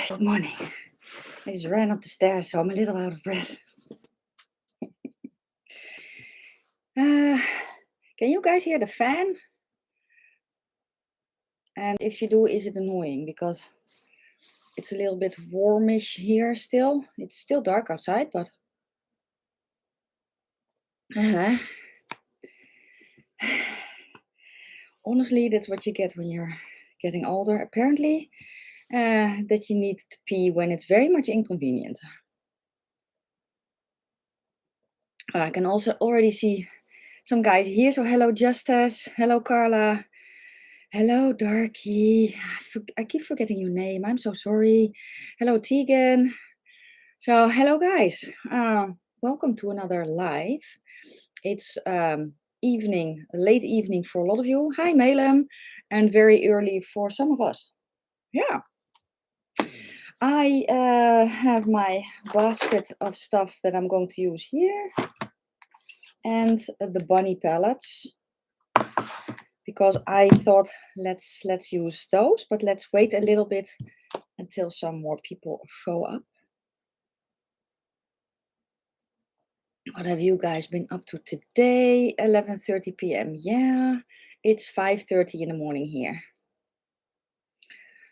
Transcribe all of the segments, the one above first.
Good morning. I just ran up the stairs, so I'm a little out of breath. Can you guys hear the fan? And if you do, is it annoying? Because it's a little bit warmish here still. It's still dark outside, but... honestly, that's what you get when you're getting older. Apparently, that you need to pee when it's very much inconvenient. But I can also already see some guys here. So hello, Justice. Hello, Carla. Hello, Darky. I keep forgetting your name. I'm so sorry. Hello, Tegan. So hello, guys. Welcome to another live. It's late evening for a lot of you. Hi, Malem. And very early for some of us. Yeah. I have my basket of stuff that I'm going to use here. And the bunny palettes. Because I thought let's use those, but let's wait a little bit until some more people show up. What have you guys been up to today? 11:30 p.m. Yeah, it's 5:30 in the morning here.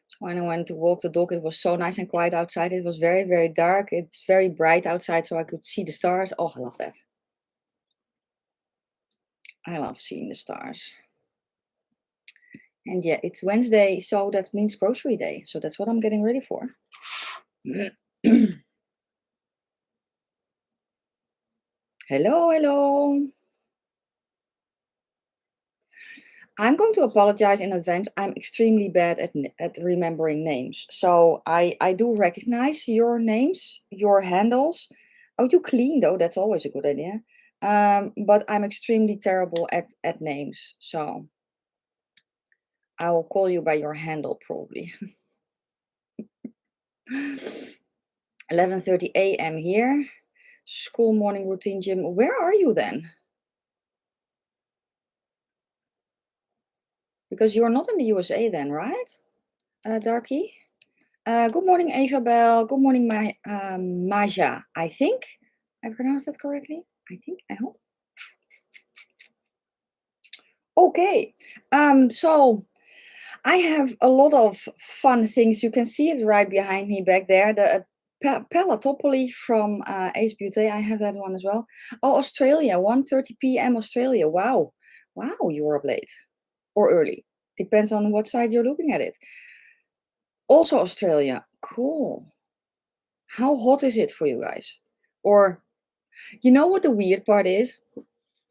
So when I went to walk the dog, it was so nice and quiet outside. It was very, very dark. It's very bright outside, so I could see the stars. Oh, I love that. I love seeing the stars. And yeah, it's Wednesday, so that means grocery day. So that's what I'm getting ready for. Hello, hello. I'm going to apologize in advance. I'm extremely bad at remembering names. So I do recognize your names, your handles. Oh, you clean though. That's always a good idea. But I'm extremely terrible at names. So I will call you by your handle probably. 11:30 a.m. here. School morning routine gym. Where are you then? Because you're not in the USA then, right? Darky? Good morning, Isabel. Good morning, Maja. I think I pronounced that correctly. I hope. Okay. So I have a lot of fun things. You can see it right behind me back there. The Palatopoly from Ace Beauty. I have that one as well. Oh, Australia. 1:30 p.m. Australia. Wow. Wow, you were up late. Or early. Depends on what side you're looking at it. Also Australia. Cool. How hot is it for you guys? Or, you know what the weird part is?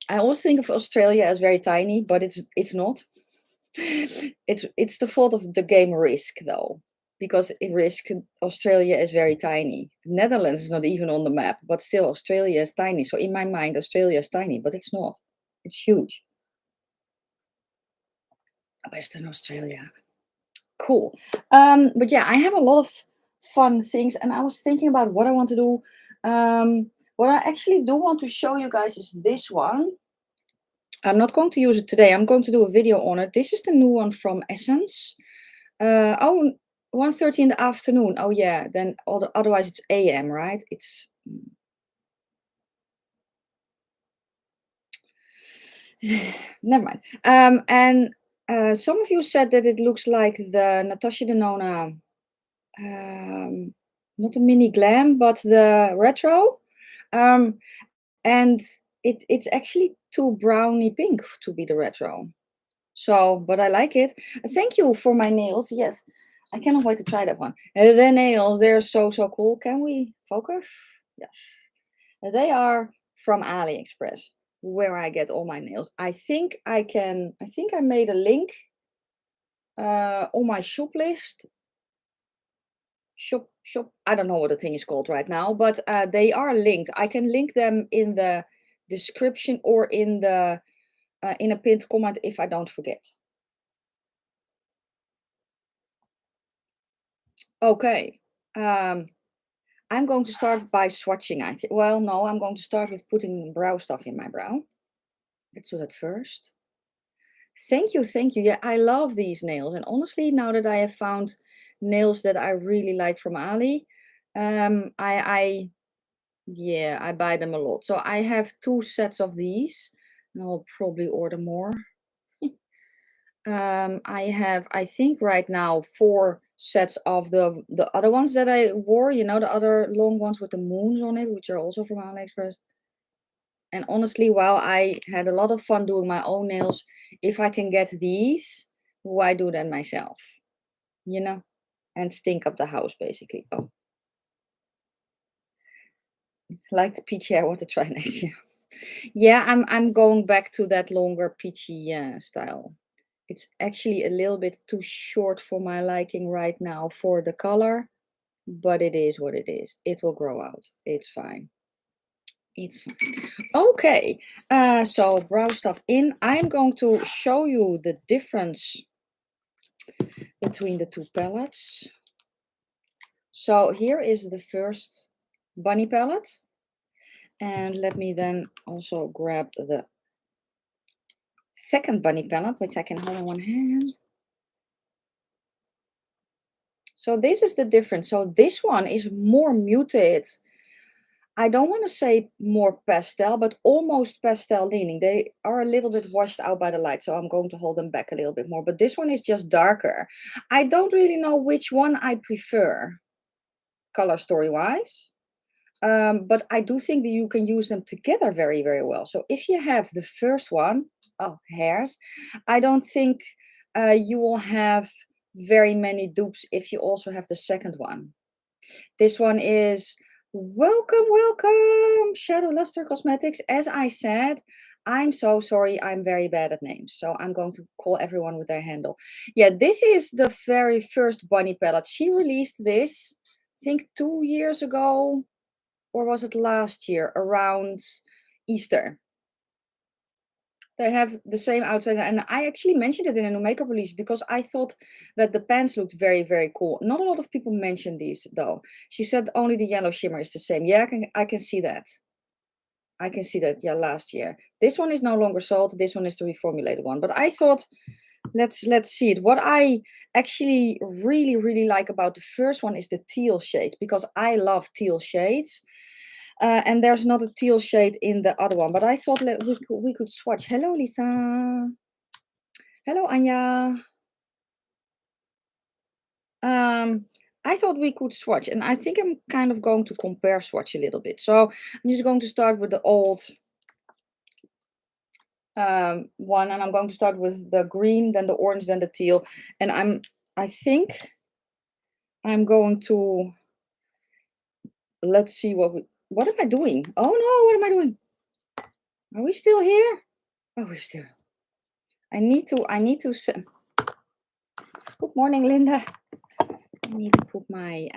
I always think of Australia as very tiny, but it's not. It's the fault of the game Risk, though. Because in Risk, Australia is very tiny. Netherlands is not even on the map, but still Australia is tiny. So in my mind, Australia is tiny, but it's not. It's huge. Western Australia. Cool. But yeah, I have a lot of fun things, and I was thinking about what I want to do. What I actually do want to show you guys is this one. I'm not going to use it today. I'm going to do a video on it. This is the new one from Essence. 1:30 in the afternoon. Oh yeah, then otherwise it's AM, right? It's never mind. And some of you said that it looks like the Natasha Denona, not the mini glam, but the retro. And it's actually too browny pink to be the retro. So, but I like it. Thank you for my nails. Yes, I cannot wait to try that one. The nails, they're so cool. Can we focus? Yes. They are from AliExpress, where I get all my nails. I think I made a link on my shop list. Shop. I don't know what the thing is called right now, but they are linked. I can link them in the description or in the in a pinned comment if I don't forget. Okay. I'm going to start by swatching. Well, no, I'm going to start with putting brow stuff in my brow. Let's do that first. Thank you. Yeah, I love these nails. And honestly, now that I have found nails that I really like from Ali. Yeah, I buy them a lot. So I have 2 sets of these, and I'll probably order more. I have, I think right now, 4 sets of the other ones that I wore, you know, the other long ones with the moons on it, which are also from AliExpress. And honestly, while I had a lot of fun doing my own nails, if I can get these, why do them myself? You know? And stink up the house basically. Oh, like the peachy I want to try next year. Yeah, I'm going back to that longer peachy style. It's actually a little bit too short for my liking right now for the color, but it is what it is. It will grow out. It's fine. It's fine. Okay, so brow stuff in. I'm going to show you the difference between the 2 palettes. So here is the first bunny palette. And let me then also grab the second bunny palette, which I can hold in one hand. So this is the difference. So this one is more muted. I don't want to say more pastel, but almost pastel leaning. They are a little bit washed out by the light, so I'm going to hold them back a little bit more. But this one is just darker. I don't really know which one I prefer, color story-wise. But I do think that you can use them together very, very well. So if you have the first one, oh, hairs, I don't think you will have very many dupes if you also have the second one. This one is welcome, Shadow Luster Cosmetics. As I said, I'm so sorry, I'm very bad at names. So I'm going to call everyone with their handle. Yeah, this is the very first bunny palette. She released this, I think 2 years ago, or was it last year, around Easter. They have the same outside, and I actually mentioned it in a new makeup release because I thought that the pants looked very, very cool. Not a lot of people mention these though. She said only the yellow shimmer is the same. Yeah, I can see that. I can see that. Yeah, last year. This one is no longer sold. This one is the reformulated one. But I thought, let's see it. What I actually really, really like about the first one is the teal shade, because I love teal shades. And there's not a teal shade in the other one, but I thought we could swatch. Hello, Lisa. Hello, Anya. I thought we could swatch, and I think I'm kind of going to compare swatch a little bit. So I'm just going to start with the old one, and I'm going to start with the green, then the orange, then the teal. And I think I'm going to, let's see what am I doing? Oh no, what am I doing? Are we still here? Oh, we're still. I need to good morning, Linda. I need to put my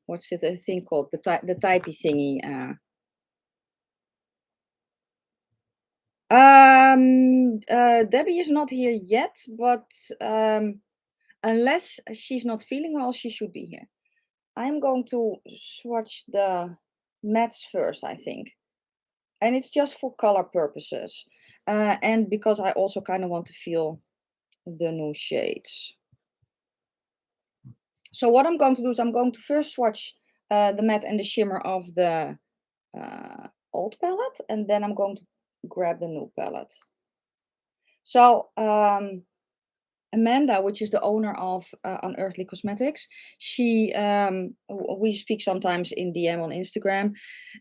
what's it, a thing called, the typey thingy. Debbie is not here yet, but unless she's not feeling well, she should be here. I'm going to swatch the mattes first, I think, and it's just for color purposes, and because I also kind of want to feel the new shades. So what I'm going to do is I'm going to first swatch the matte and the shimmer of the old palette, and then I'm going to grab the new palette. So Amanda, which is the owner of Unearthly Cosmetics, she we speak sometimes in DM on Instagram,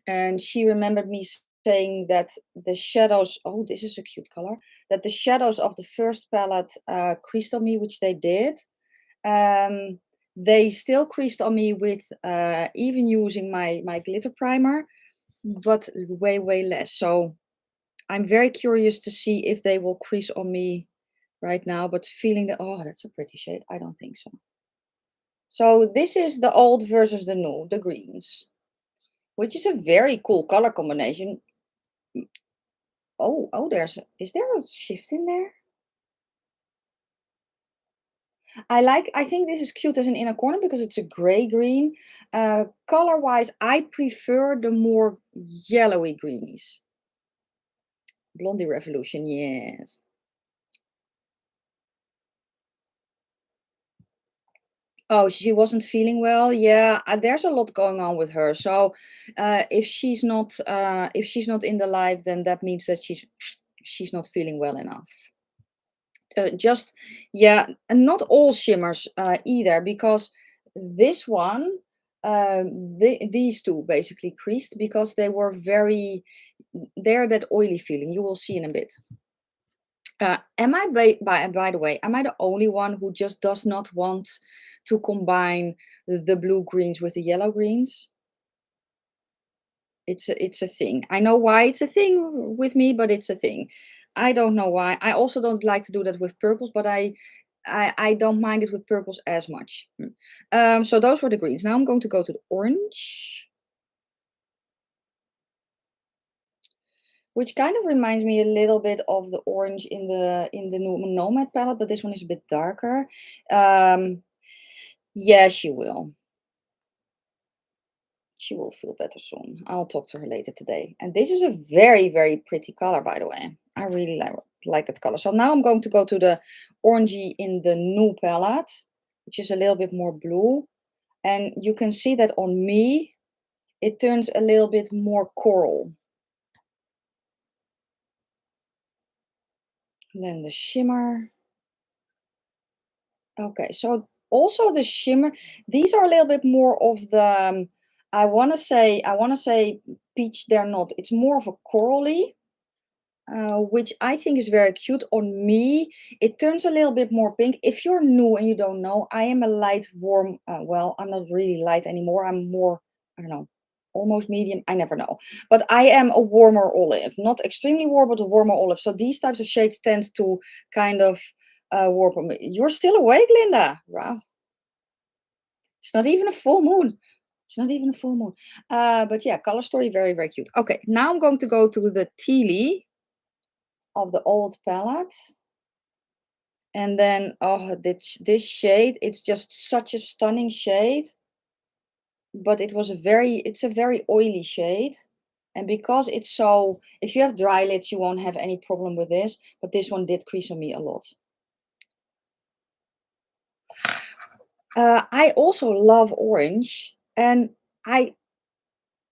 and she remembered me saying that the shadows, oh, this is a cute color, that the shadows of the first palette creased on me, which they did. They still creased on me with even using my glitter primer, but way, way less. So I'm very curious to see if they will crease on me right now, but feeling that, oh, that's a pretty shade. I don't think so. So this is the old versus the new, the greens, which is a very cool color combination. Oh, is there a shift in there? I think this is cute as an inner corner because it's a gray green. Color wise, I prefer the more yellowy greenies. Blondie Revolution, yes. Oh, she wasn't feeling well. Yeah, there's a lot going on with her. So, if she's not in the live, then that means that she's not feeling well enough. Just yeah, and not all shimmers either, because this one, these two basically creased because they were very, they're that oily feeling. You will see in a bit. Am I by the way, am I the only one who just does not want to combine the blue greens with the yellow greens? It's a thing. I know why it's a thing with me, but it's a thing. I don't know why. I also don't like to do that with purples, but I don't mind it with purples as much. So those were the greens. Now I'm going to go to the orange, which kind of reminds me a little bit of the orange in the new Nomad palette, but this one is a bit darker. Um, yeah, she will. She will feel better soon. I'll talk to her later today. And this is a very, very pretty color, by the way. I really like that color. So now I'm going to go to the orangey in the new palette, which is a little bit more blue. And you can see that on me, it turns a little bit more coral. And then the shimmer. Okay, so also the shimmer, these are a little bit more of the, I want to say peach, they're not. It's more of a corally, which I think is very cute. On me, it turns a little bit more pink. If you're new and you don't know, I am a light warm, well, I'm not really light anymore. I'm more, I don't know, almost medium. I never know. But I am a warmer olive, not extremely warm, but a warmer olive. So these types of shades tend to kind of warm me. You're still awake, Linda. Wow. It's not even a full moon. It's not even a full moon. But yeah, color story, very, very cute. Okay, now I'm going to go to the tealy of the old palette. And then, oh, this shade, it's just such a stunning shade. But it's a very oily shade. And because it's so, if you have dry lids, you won't have any problem with this. But this one did crease on me a lot. I also love orange. And I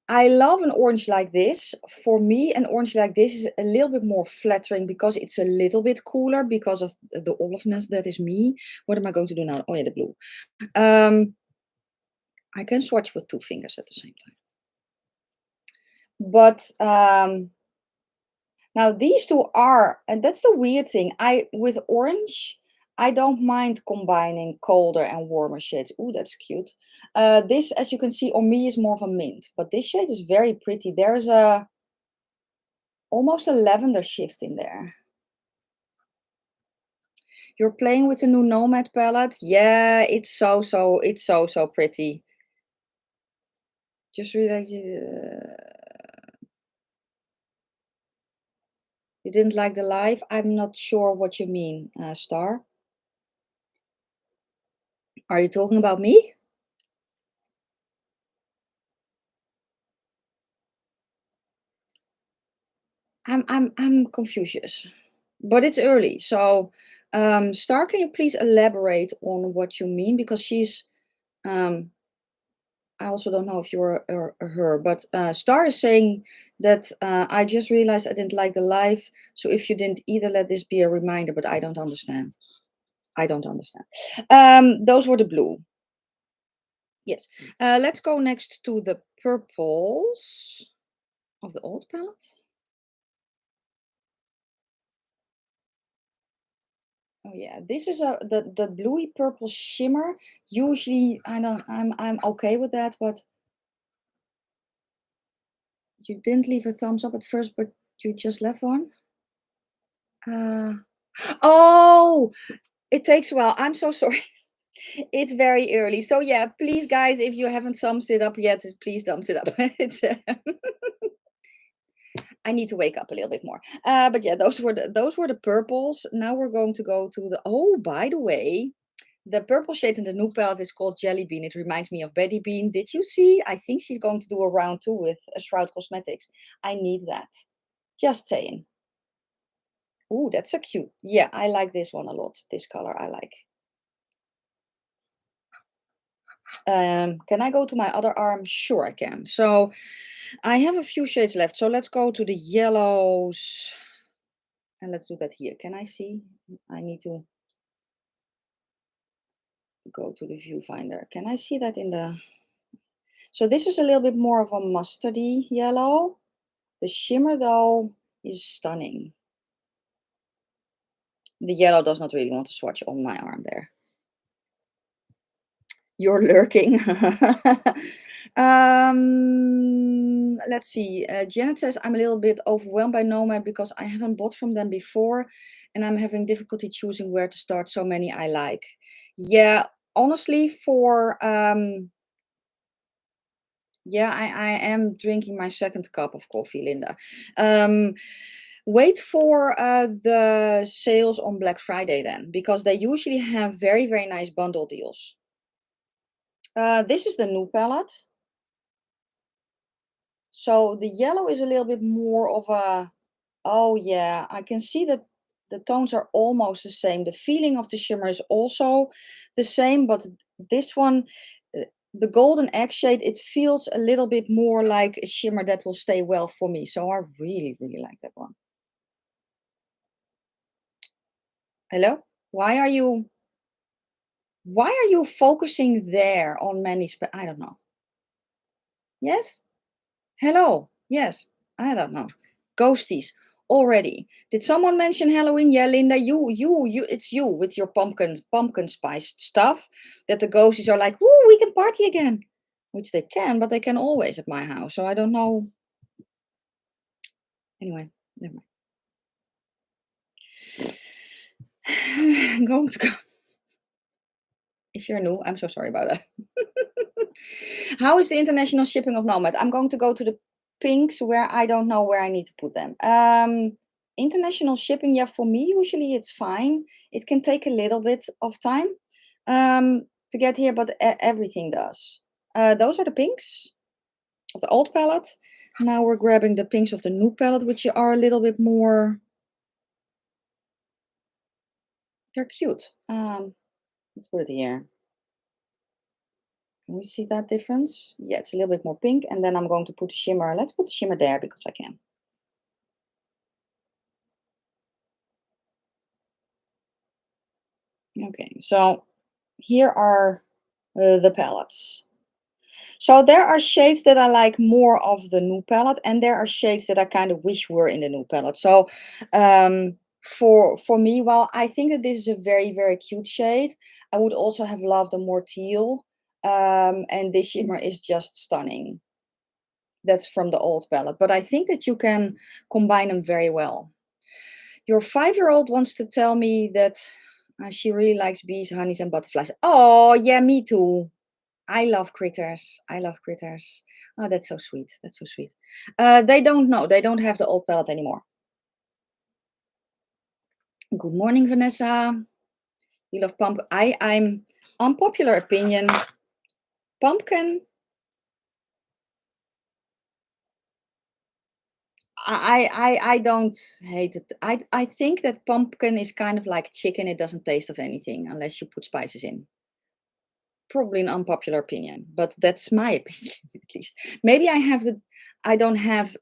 I love an orange like this. For me, an orange like this is a little bit more flattering because it's a little bit cooler because of the oliveness that is me. What am I going to do now? Oh yeah, the blue. Um, I can swatch with two fingers at the same time. But now these two are, and that's the weird thing. With orange, I don't mind combining colder and warmer shades. Ooh, that's cute. This, as you can see, on me is more of a mint, but this shade is very pretty. There's almost a lavender shift in there. You're playing with the new Nomad palette? Yeah, it's so pretty. Just realize you didn't like the live? I'm not sure what you mean, Star. Are you talking about me? I'm confused, but it's early. So, Star, can you please elaborate on what you mean? Because she's, um, I also don't know if you're her, but Star is saying that I just realized I didn't like the live. So if you didn't either, let this be a reminder. But I don't understand. I don't understand. Those were the blue. Yes. Let's go next to the purples of the old palette. Oh yeah, this is the bluey purple shimmer. Usually, I don't, I'm okay with that, but you didn't leave a thumbs up at first, but you just left one. Uh, oh, it takes a while. I'm so sorry. It's very early. So yeah, please guys, if you haven't thumbs it up yet, please thumbs it up. It's I need to wake up a little bit more. But yeah, those were the purples. Now we're going to go to the, oh, by the way, the purple shade in the new palette is called Jelly Bean. It reminds me of Betty Bean. Did you see? I think she's going to do a round two with Shroud Cosmetics. I need that. Just saying. Ooh, that's so cute. Yeah, I like this one a lot. This color I like. Can I go to my other arm? Sure, I can. So I have a few shades left. So let's go to the yellows. And let's do that here. Can I see? I need to go to the viewfinder. Can I see that in the... So this is a little bit more of a mustardy yellow. The shimmer, though, is stunning. The yellow does not really want to swatch on my arm there. You're lurking. Let's see. Janet says, I'm a little bit overwhelmed by Nomad because I haven't bought from them before and I'm having difficulty choosing where to start. So many I like. Yeah, honestly, yeah, I am drinking my second cup of coffee, Linda. Wait for the sales on Black Friday then, because they usually have very, very nice bundle deals. This is the new palette. So the yellow is a little bit more of a, oh yeah, I can see that the tones are almost the same. The feeling of the shimmer is also the same, but this one, the golden egg shade, it feels a little bit more like a shimmer that will stay well for me. So I really, really like that one. Hello? Why are you focusing there on many, I don't know. Yes? Hello. Yes. I don't know. Ghosties already. Did someone mention Halloween? Yeah, Linda, you. It's you with your pumpkin spice stuff. That the ghosties are like, woo, we can party again, which they can, but they can always at my house. So I don't know. Anyway, never mind. I'm going to go. If you're new, I'm so sorry about that. How is the international shipping of Nomad? I'm going to go to the pinks where I don't know where I need to put them. International shipping, yeah, for me, usually it's fine. It can take a little bit of time to get here, but everything does. Those are the pinks of the old palette. Now we're grabbing the pinks of the new palette, which are a little bit more... They're cute. Let's put it here. Can we see that difference? Yeah, it's a little bit more pink. And then I'm going to put the shimmer. Let's put the shimmer there because I can. Okay, so here are the palettes. So there are shades that I like more of the new palette, and there are shades that I kind of wish were in the new palette. So for me, well, I think that this is a very, very cute shade. I would also have loved a more teal. And this shimmer is just stunning. That's from the old palette. But I think that you can combine them very well. Your 5-year-old wants to tell me that she really likes bees, honeys, and butterflies. Oh, yeah, me too. I love critters. I love critters. Oh, that's so sweet. That's so sweet. They don't know. They don't have the old palette anymore. Good morning, Vanessa. You love pumpkin. I'm unpopular opinion. Pumpkin. I don't hate it. I think that pumpkin is kind of like chicken. It doesn't taste of anything unless you put spices in. Probably an unpopular opinion, but that's my opinion at least. Maybe I don't have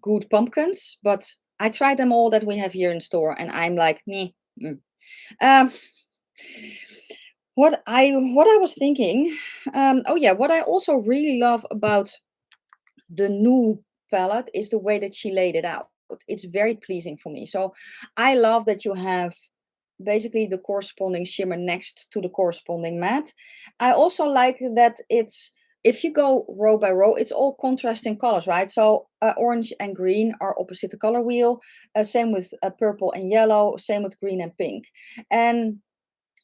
good pumpkins, but I tried them all that we have here in store, and I'm like, me. Um, what I was thinking, oh yeah, what I also really love about the new palette is the way that she laid it out. It's very pleasing for me. So I love that you have basically the corresponding shimmer next to the corresponding matte. I also like that it's, if you go row by row, it's all contrasting colors, right? So orange and green are opposite the color wheel. Same with purple and yellow. Same with green and pink. And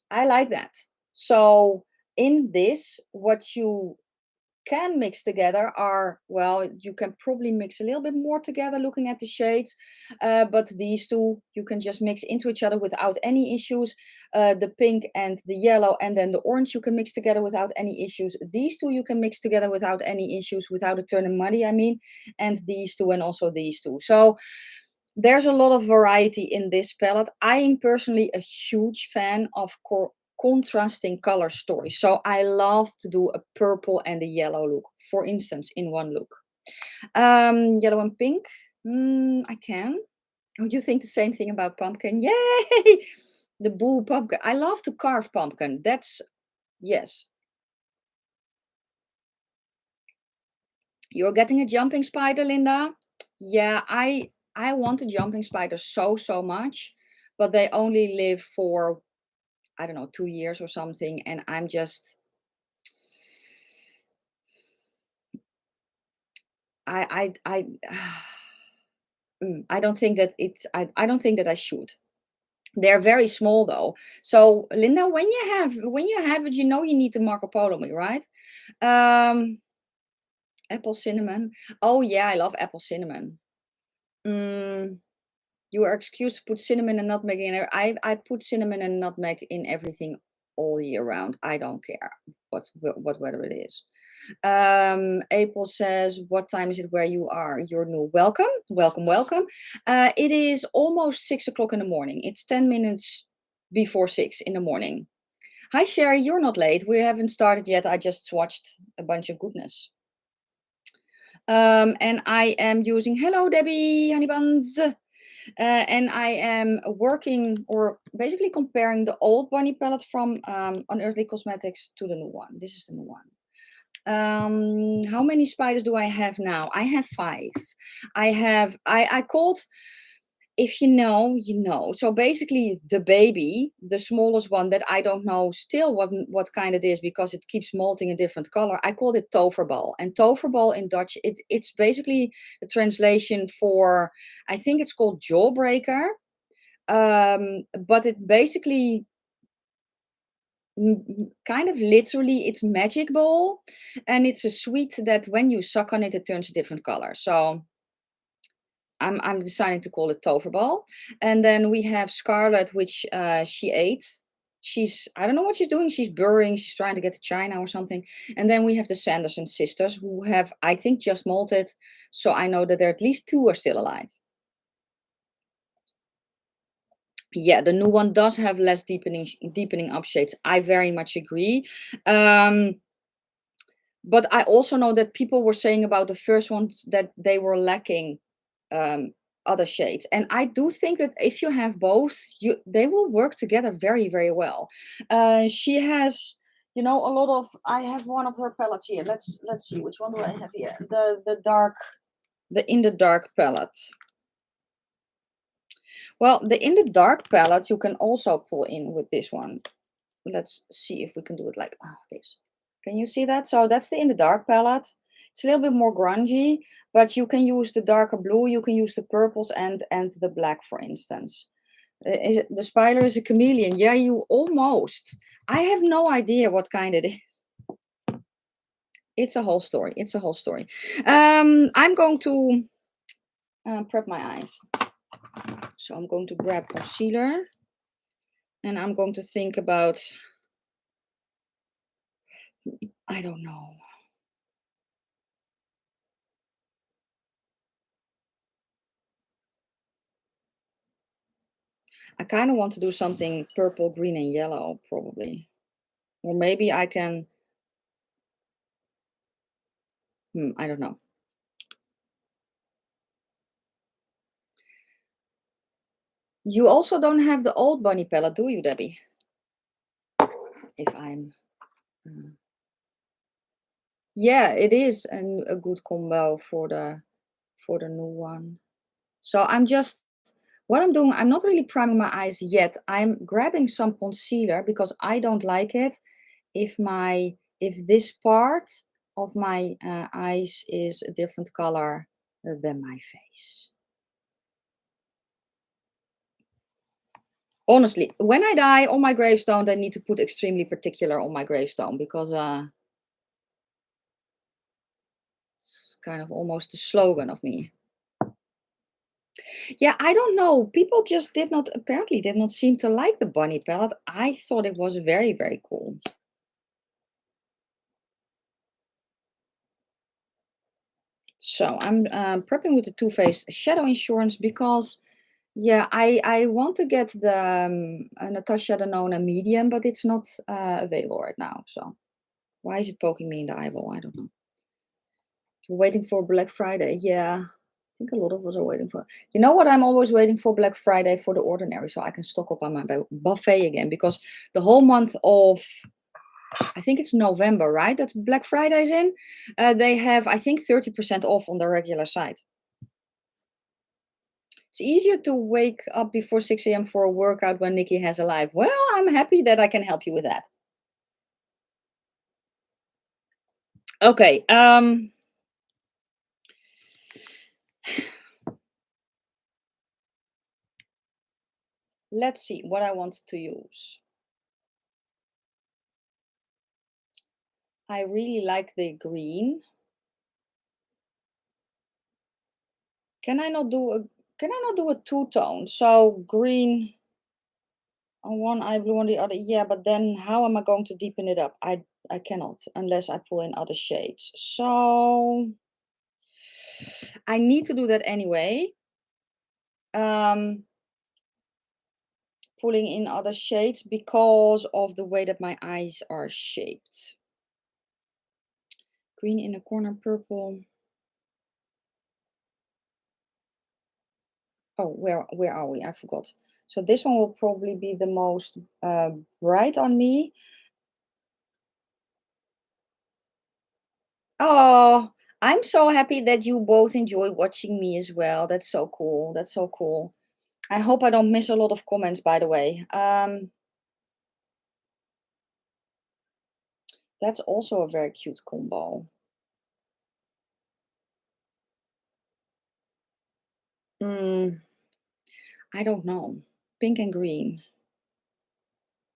I like that. So in this, what you can mix together are, well, you can probably mix a little bit more together looking at the shades, but these two you can just mix into each other without any issues. The pink and the yellow and then the orange you can mix together without any issues. These two you can mix together without any issues, without it turning muddy, I mean. And these two and also these two. So there's a lot of variety in this palette. I am personally a huge fan of contrasting color stories. So I love to do a purple and a yellow look, for instance, in one look. Yellow and pink. I can. Oh, you think the same thing about pumpkin? Yay! The boo pumpkin. I love to carve pumpkin. That's yes. You're getting a jumping spider, Linda? Yeah, I want a jumping spider so much, but they only live for I don't know 2 years or something, and I'm just I I don't think that it's I don't think that I should. They're very small though. So Linda, when you have it, you know you need to Marco Polo me, right? Um, apple cinnamon. Oh yeah, I love apple cinnamon. Mm, you are excused to put cinnamon and nutmeg in there. I put cinnamon and nutmeg in everything all year round. I don't care what weather it is. April says, "What time is it where you are? You're new. Welcome, welcome, welcome. It is almost 6 o'clock in the morning. It's 10 minutes before 6 in the morning. Hi Sherry, you're not late. We haven't started yet. I just watched a bunch of goodness. And I am using hello Debbie Honey Buns. And I am working or basically comparing the old bunny palette from Unearthly Cosmetics to the new one. This is the new one. How many spiders do I have now? I have 5. I called, if you know, you know. So basically the baby, the smallest one that I don't know still what kind it is because it keeps molting a different color. I called it toverbal. And toverbal in Dutch, it's basically a translation for, I think it's called jawbreaker. But it basically kind of literally it's magic ball, and it's a sweet that when you suck on it it turns a different color. So I'm deciding to call it toverball. And then we have Scarlet, which she ate. She's I don't know what she's doing. She's burrowing, she's trying to get to China or something. And then we have the Sanderson sisters, who have I think just molted, so I know that there at least 2 are still alive. Yeah, the new one does have less deepening up shades. I very much agree. But I also know that people were saying about the first ones that they were lacking um, other shades, and I do think that if you have both, they will work together very well. She has, you know, a lot of. I have one of her palettes here. Let's see which one do I have here. The in the dark palette. Well, the in the dark palette you can also pull in with this one. Let's see if we can do it like this. Can you see that? So that's the in the dark palette. It's a little bit more grungy, but you can use the darker blue, you can use the purples and the black, for instance. The spider is a chameleon. Yeah, you almost. I have no idea what kind it is. It's a whole story. It's a whole story. I'm going to prep my eyes. So I'm going to grab concealer and I'm going to think about, I don't know. I kind of want to do something purple, green, and yellow, probably. Or maybe I can, I don't know. You also don't have the old bunny palette, do you, Debbie? If I'm... yeah, it is a good combo for the new one. So I'm just... what I'm doing, I'm not really priming my eyes yet. I'm grabbing some concealer because I don't like it if this part of my eyes is a different color than my face. Honestly, when I die on my gravestone, they need to put extremely particular on my gravestone because it's kind of almost the slogan of me. Yeah, I don't know. People just apparently did not seem to like the bunny palette. I thought it was very cool. So I'm prepping with the Too Faced Shadow Insurance because Yeah, I want to get the Natasha Denona medium, but it's not available right now. So why is it poking me in the eyeball? I don't know. We're waiting for Black Friday. Yeah, I think a lot of us are waiting for. You know what? I'm always waiting for Black Friday for The Ordinary, so I can stock up on my buffet again because the whole month of I think it's November, right? That Black Friday's in. They have I think 30% off on the regular site. It's easier to wake up before 6 a.m. for a workout when Nikki has a live. Well, I'm happy that I can help you with that. Okay. Let's see what I want to use. I really like the green. Can I not do a two-tone? So green on one eye, blue on the other. Yeah, but then how am I going to deepen it up? I cannot unless I pull in other shades. So I need to do that anyway. Pulling in other shades because of the way that my eyes are shaped. Green in the corner, purple. Oh, where are we? I forgot. So this one will probably be the most bright on me. Oh, I'm so happy that you both enjoy watching me as well. That's so cool. That's so cool. I hope I don't miss a lot of comments, by the way. That's also a very cute combo. Mm, I don't know. Pink and green.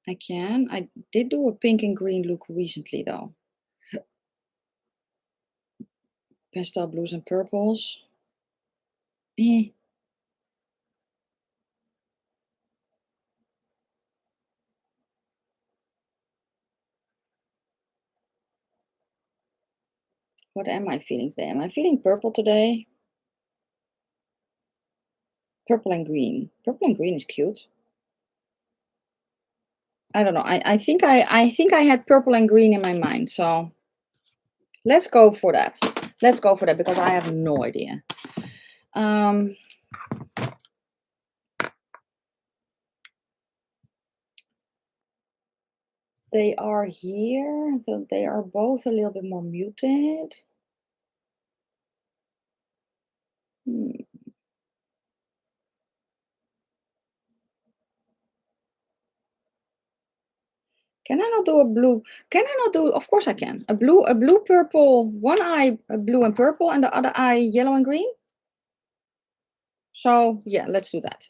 I can. I did do a pink and green look recently, though. Pastel blues and purples. Eh. What am I feeling today? Am I feeling purple today? Purple and green. Purple and green is cute. I don't know. I think I had purple and green in my mind. So let's go for that. Let's go for that because I have no idea. They are here. They are both a little bit more muted. Hmm. Can I not do a blue? Can I not do? Of course I can. A blue, purple. One eye blue and purple, and the other eye yellow and green. So yeah, let's do that.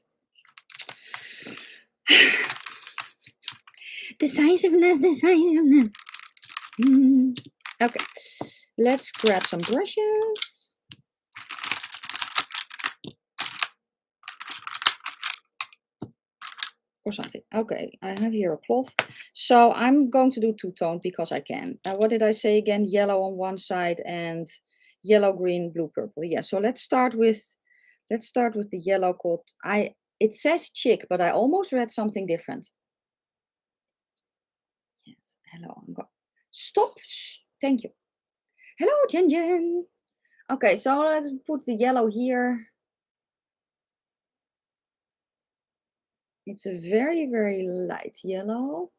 Decisiveness. Okay, let's grab some brushes. Or something. Okay, I have here a cloth. So I'm going to do two-tone because I can. What did I say again? Yellow on one side and yellow, green, blue, purple. Yeah, so let's start with the yellow called it says chick, but I almost read something different. Yes. Hello. Stop. Thank you. Hello, Jen Jen. Okay, so let's put the yellow here. It's a very, very light yellow.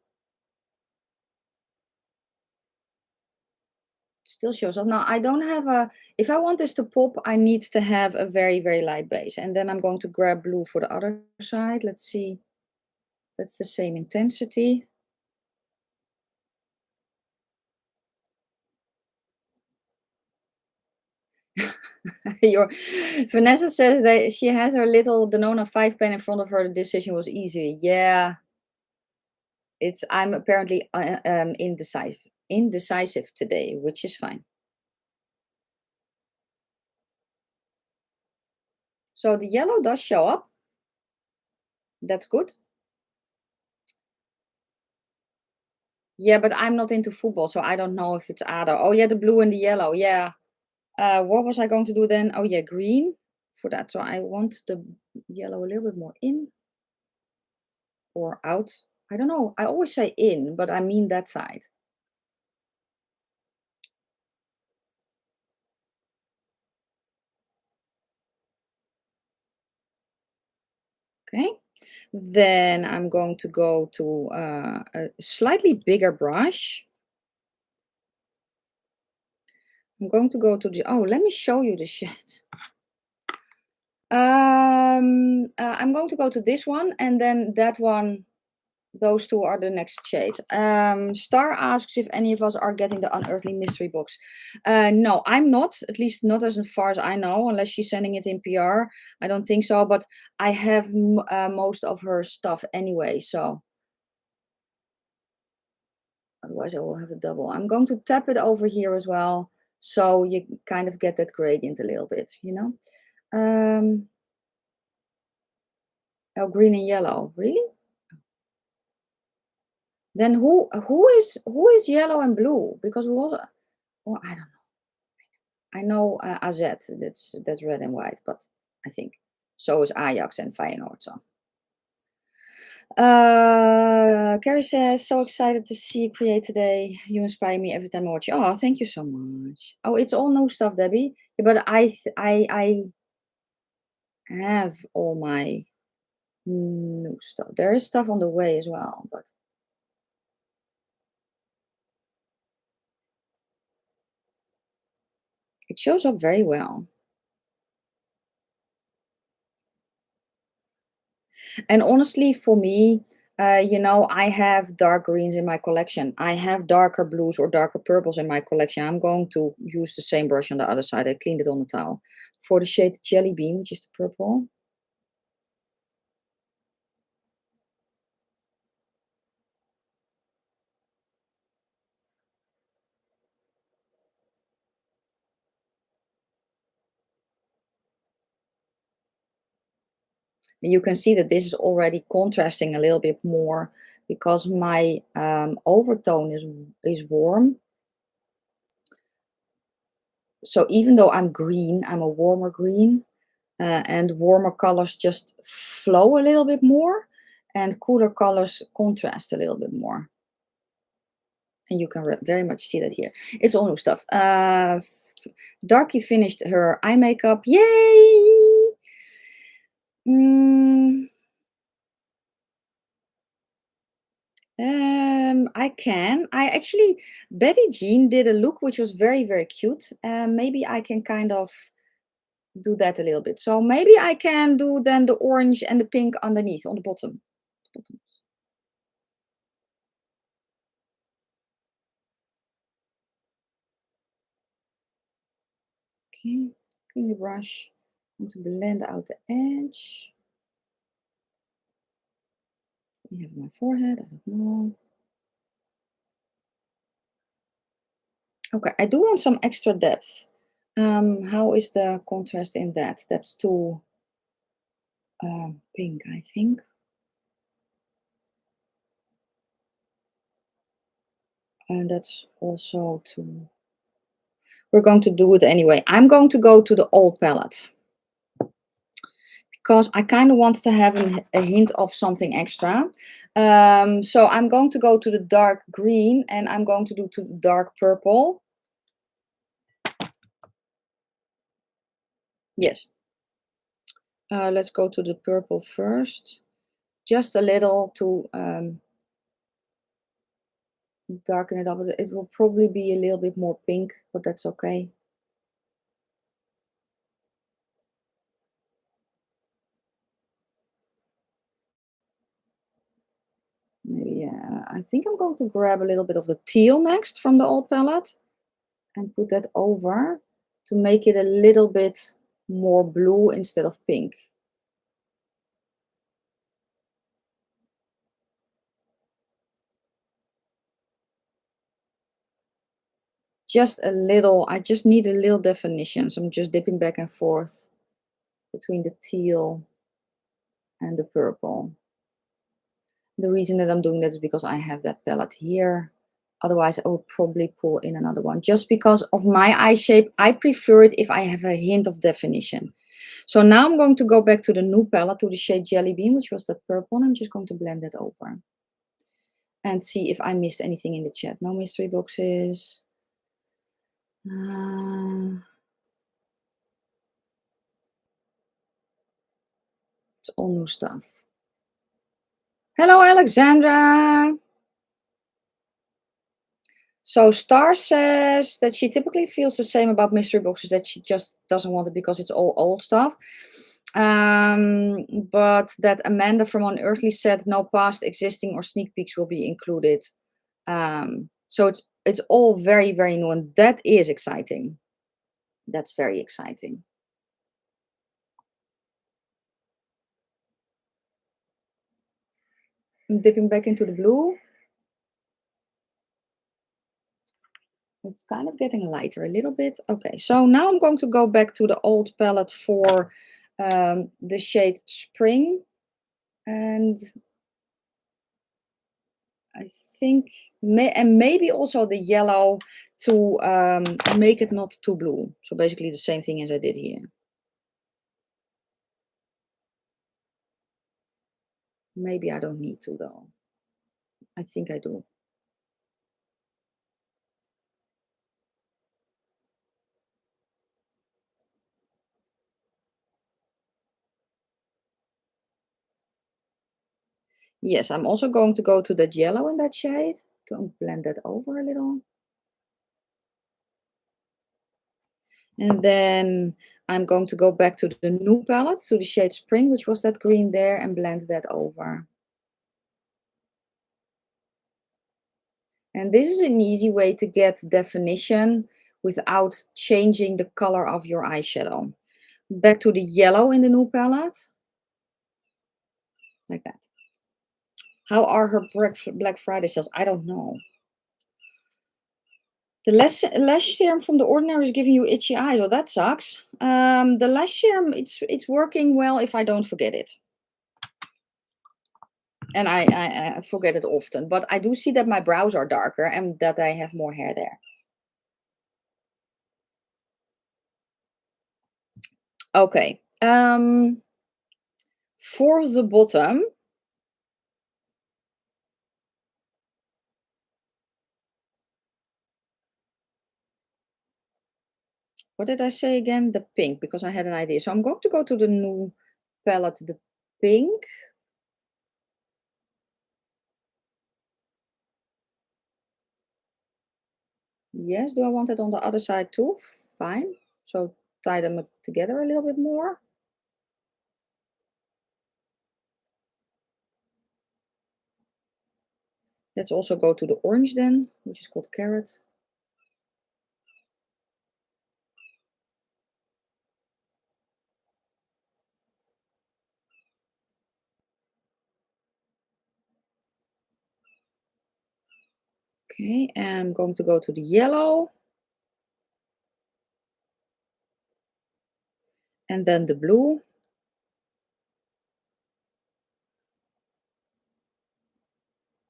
Still shows up. Now I don't have if I want this to pop, I need to have a very, very light base. And then I'm going to grab blue for the other side. Let's see. That's the same intensity. Your Vanessa says that she has her little Danona 5 pen in front of her. The decision was easy. Yeah. I'm apparently indecisive today, which is fine. So the yellow does show up. That's good. Yeah, but I'm not into football, so I don't know if it's ADO. Oh yeah, the blue and the yellow. Yeah. What was I going to do then? Oh yeah, green for that. So I want the yellow a little bit more in or out. I don't know. I always say in, but I mean that side. Okay. Then I'm going to go to a slightly bigger brush. I'm going to go to the, oh, let me show you the shade. I'm going to go to this one and then that one. Those two are the next shades. Star asks if any of us are getting the Unearthly mystery box. No, I'm not. At least not as far as I know, unless she's sending it in PR. I don't think so, but I have most of her stuff anyway, so otherwise I will have a double. I'm going to tap it over here as well, so you kind of get that gradient a little bit, you know? Oh, green and yellow, really? Then who is yellow and blue? Because we also, well, I don't know. I know AZ, that's red and white, but I think so is Ajax and Feyenoord. So. Carrie says, so excited to see you create today. You inspire me every time I watch you. Oh, thank you so much. Oh, it's all new stuff, Debbie. Yeah, but I have all my new stuff. There is stuff on the way as well, but it shows up very well. And honestly, for me, you know, I have dark greens in my collection. I have darker blues or darker purples in my collection. I'm going to use the same brush on the other side. I cleaned it on the towel. For the shade Jelly Bean, which is the purple. And you can see that this is already contrasting a little bit more because my overtone is warm. So even though I'm green, I'm a warmer green. And warmer colors just flow a little bit more and cooler colors contrast a little bit more. And you can very much see that here. It's all new stuff. Darky finished her eye makeup. Yay! I can. I actually, Betty Jean did a look which was very, very cute. Maybe I can kind of do that a little bit. So maybe I can do then the orange and the pink underneath on the bottom. Okay, clean the brush. I want to blend out the edge. I have my forehead, I don't know. Okay, I do want some extra depth. How is the contrast in that? That's too pink, I think. And that's also too... We're going to do it anyway. I'm going to go to the old palette. Because I kind of want to have a hint of something extra. So I'm going to go to the dark green and I'm going to do to dark purple. Yes. Let's go to the purple first. Just a little to darken it up. It will probably be a little bit more pink, but that's okay. Maybe, I think I'm going to grab a little bit of the teal next from the old palette and put that over to make it a little bit more blue instead of pink. Just a little, I just need a little definition. So I'm just dipping back and forth between the teal and the purple. The reason that I'm doing that is because I have that palette here. Otherwise, I would probably pull in another one. Just because of my eye shape, I prefer it if I have a hint of definition. So now I'm going to go back to the new palette, to the shade Jelly Bean, which was that purple, and I'm just going to blend it over. And see if I missed anything in the chat. No mystery boxes. It's all new stuff. Hello, Alexandra. So Star says that she typically feels the same about mystery boxes, that she just doesn't want it because it's all old stuff. But that Amanda from Unearthly said no past, existing, or sneak peeks will be included. So it's all very, very new, and that is exciting. That's very exciting. I'm dipping back into the blue. It's kind of getting lighter a little bit. Okay, so now I'm going to go back to the old palette for the shade Spring. And I think, and maybe also the yellow to make it not too blue. So basically the same thing as I did here. Maybe I don't need to though. I think I do. Yes, I'm also going to go to that yellow in that shade to blend that over a little. And then I'm going to go back to the new palette, to the shade Spring, which was that green there, and blend that over. And this is an easy way to get definition without changing the color of your eyeshadow. Back to the yellow in the new palette. Like that. How are her Black Friday sales? I don't know. The lash serum from The Ordinary is giving you itchy eyes. Well, that sucks. The lash serum, it's working well if I don't forget it. And I forget it often. But I do see that my brows are darker and that I have more hair there. Okay. For the bottom, what did I say again? The pink, because I had an idea. So I'm going to go to the new palette, the pink. Yes, do I want it on the other side too? Fine. So tie them together a little bit more. Let's also go to the orange then, which is called Carrot. Okay, and I'm going to go to the yellow. And then the blue.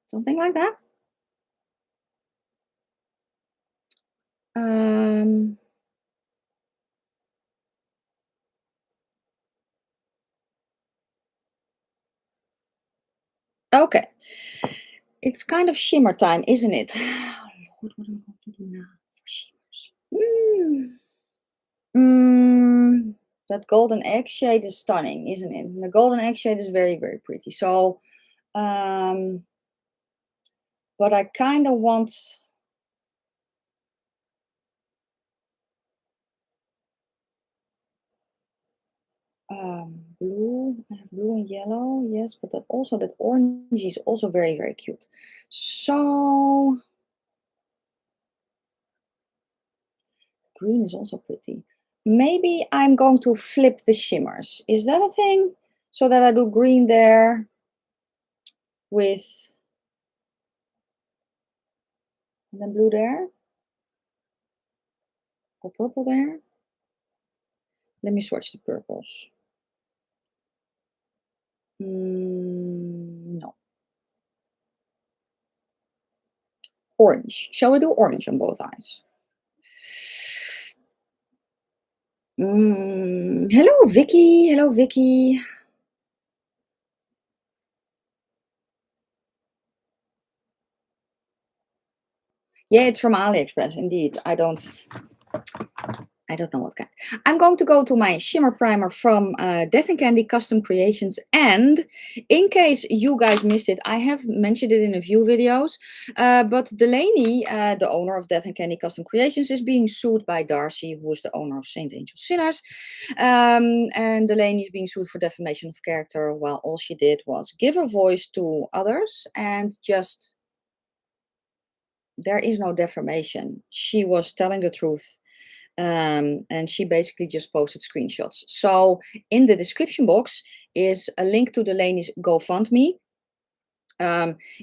Something like that. Okay. It's kind of shimmer time, isn't it? What am I going to do now for shimmers? That golden egg shade is stunning, isn't it? And the golden egg shade is very, very pretty. So, but I kind of want blue. I have blue and yellow, yes, but that orange is also very, very cute. So green is also pretty. Maybe I'm going to flip the shimmers. Is that a thing? So that I do green there with, and then blue there, or purple there. Let me swatch the purples. No. Orange. Shall we do orange on both eyes? Hello, Vicky. Hello, Vicky. Yeah, it's from AliExpress, indeed. I don't know what kind. I'm going to go to my shimmer primer from Death and Candy Custom Creations. And in case you guys missed it, I have mentioned it in a few videos. But Delaney, the owner of Death and Candy Custom Creations, is being sued by Darcy, who is the owner of Saint Angel Sinners. And Delaney is being sued for defamation of character, while all she did was give a voice to others and just. There is no defamation. She was telling the truth. And she basically just posted screenshots. So in the description box is a link to Delaney's GoFundMe.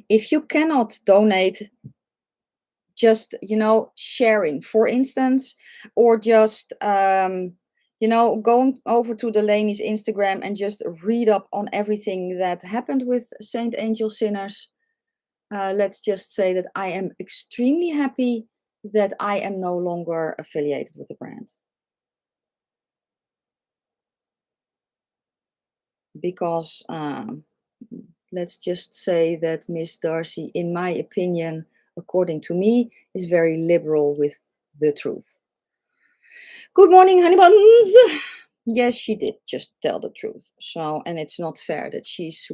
If you cannot donate, just sharing, for instance, or just going over to Delaney's Instagram and just read up on everything that happened with Saint Angel Sinners. Let's just say that I am extremely happy that I am no longer affiliated with the brand. Because let's just say that Miss Darcy, in my opinion, according to me, is very liberal with the truth. Good morning, honey buns. Yes, she did just tell the truth. So, and it's not fair that she's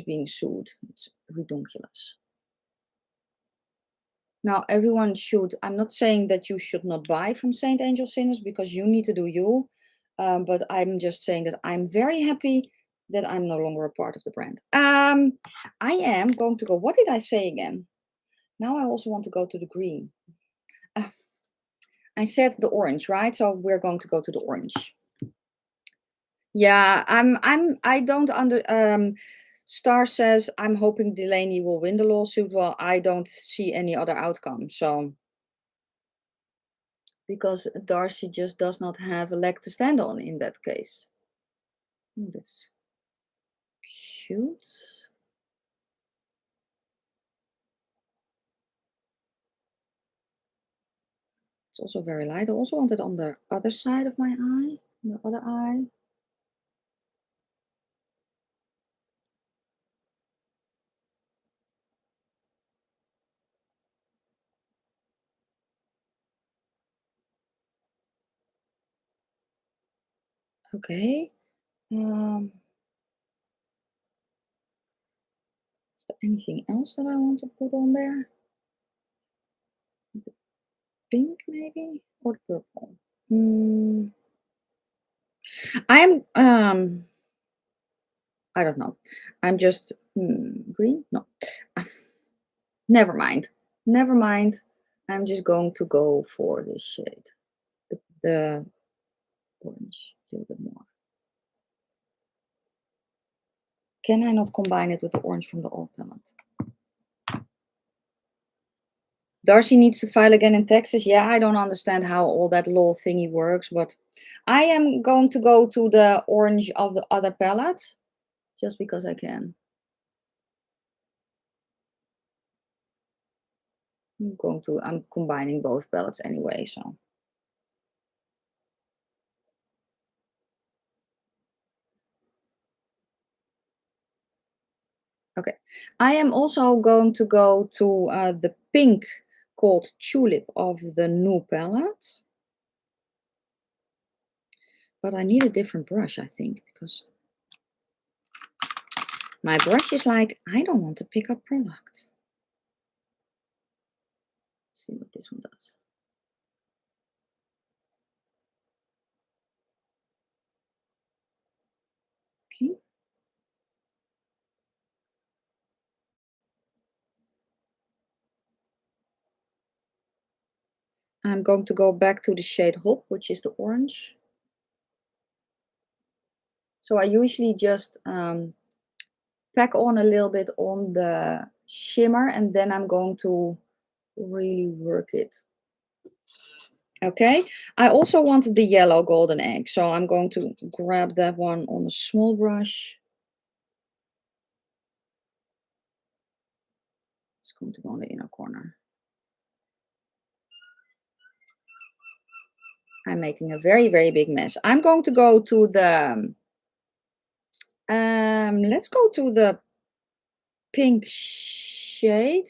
being sued. It's ridiculous. Now, everyone should. I'm not saying that you should not buy from Saint Angel Sinners because you need to do you. But I'm just saying that I'm very happy that I'm no longer a part of the brand. I am going to go. What did I say again? Now I also want to go to the green. I said the orange, right? So we're going to go to the orange. Yeah, I don't Star says I'm hoping Delaney will win the lawsuit. Well, I don't see any other outcome. So because Darcy just does not have a leg to stand on in that case. Ooh, that's cute. It's also very light. I also want it on the other side of my eye, the other eye. Okay. Is there anything else that I want to put on there? The pink maybe? Or the purple? I'm I don't know. I'm just green? No. Never mind. Never mind. I'm just going to go for this shade. The orange a little bit more. Can I not combine it with the orange from the old palette? Darcy needs to file again in Texas. Yeah, I don't understand how all that law thingy works, but I am going to go to the orange of the other palette just because I can. I'm combining both palettes anyway, so. Okay, I am also going to go to the pink called Tulip of the new palette. But I need a different brush, I think, because my brush is like, I don't want to pick up product. Let's see what this one does. Okay. I'm going to go back to the shade Hop, which is the orange. So I usually just pack on a little bit on the shimmer and then I'm going to really work it. Okay, I also wanted the yellow golden egg, so I'm going to grab that one on a small brush. It's going to go on the inner corner. I'm making a very, very big mess. I'm going to go to the, let's go to the pink shade.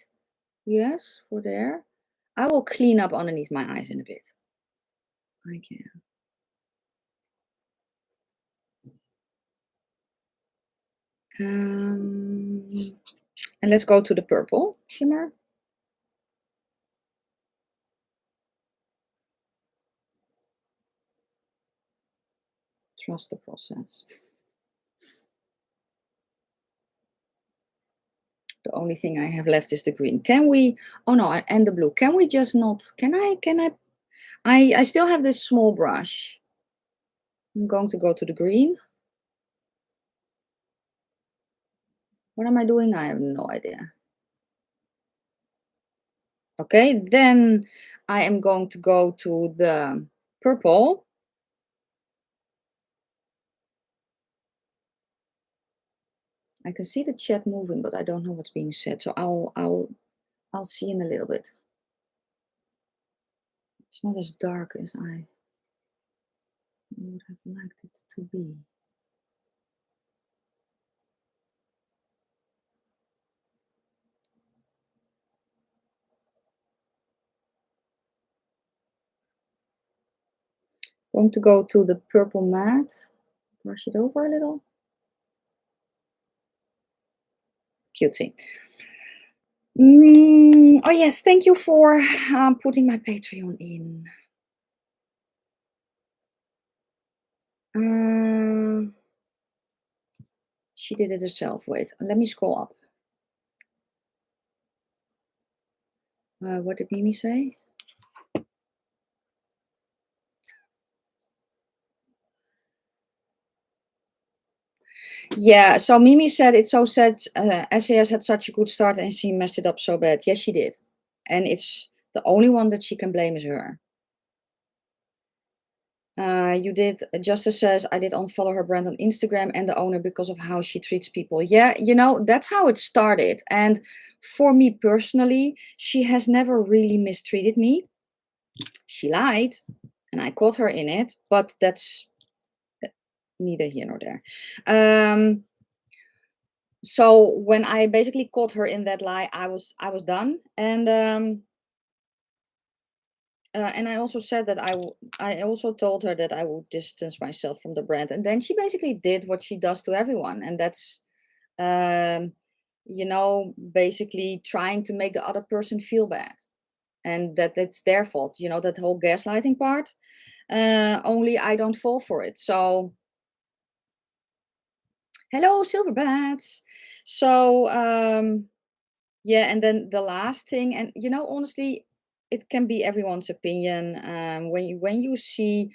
Yes, for there. I will clean up underneath my eyes in a bit. I can. And let's go to the purple shimmer. Trust the process. The only thing I have left is the green. Can we, oh no, and the blue. Can we just not, I still have this small brush. I'm going to go to the green. What am I doing? I have no idea. Okay, then I am going to go to the purple. I can see the chat moving, but I don't know what's being said. So I'll see in a little bit. It's not as dark as I would have liked it to be. Going to go to the purple matte. Brush it over a little. Cutesy. Oh yes, thank you for putting my Patreon in. She did it herself. Wait, let me scroll up. What did Mimi say? Yeah, so Mimi said it's so sad. SAS had such a good start and she messed it up so bad. Yes, she did. And it's the only one that she can blame is her. You did. Justice says I did unfollow her brand on Instagram and the owner because of how she treats people. Yeah, you know, that's how it started. And for me personally, she has never really mistreated me. She lied and I caught her in it, but that's neither here nor there. So when I basically caught her in that lie, I was done. And I also said that I also told her that I would distance myself from the brand. And then she basically did what she does to everyone. And that's, you know, basically trying to make the other person feel bad. And that it's their fault, you know, that whole gaslighting part. Only I don't fall for it. So, hello, silver bats. So, yeah, and then the last thing, and you know, honestly, it can be everyone's opinion. When you see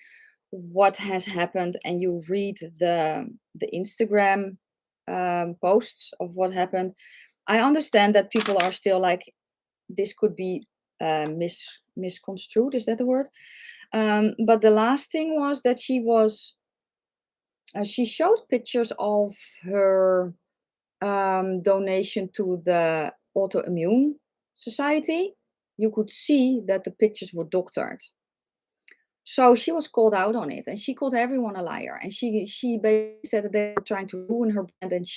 what has happened and you read the Instagram posts of what happened, I understand that people are still like, this could be misconstrued. Is that the word? But the last thing was that she showed pictures of her donation to the autoimmune society. You could see that the pictures were doctored. So she was called out on it, and she called everyone a liar. And she basically said that they were trying to ruin her brand, and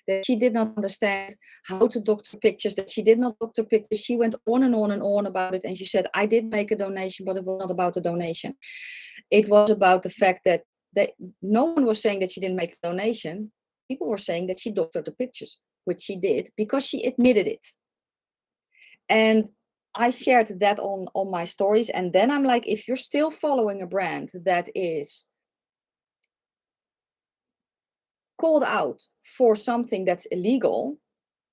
that she did not understand how to doctor pictures. That she did not doctor pictures. She went on and on and on about it, and she said, "I did make a donation, but it was not about the donation. It was about the fact that no one was saying that she didn't make a donation. People were saying that she doctored the pictures, which she did because she admitted it." And I shared that on my stories. And then I'm like, if you're still following a brand that is called out for something that's illegal,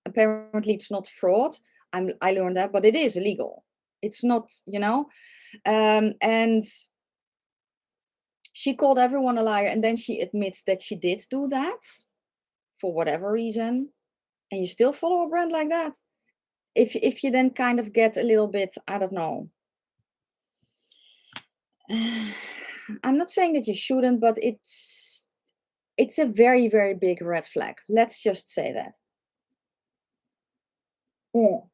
apparently it's not fraud. I learned that, but it is illegal. It's not, you know. And she called everyone a liar, and then she admits that she did do that for whatever reason. And you still follow a brand like that. If you then kind of get a little bit, I don't know. I'm not saying that you shouldn't, but it's a very, very big red flag. Let's just say that. Mm.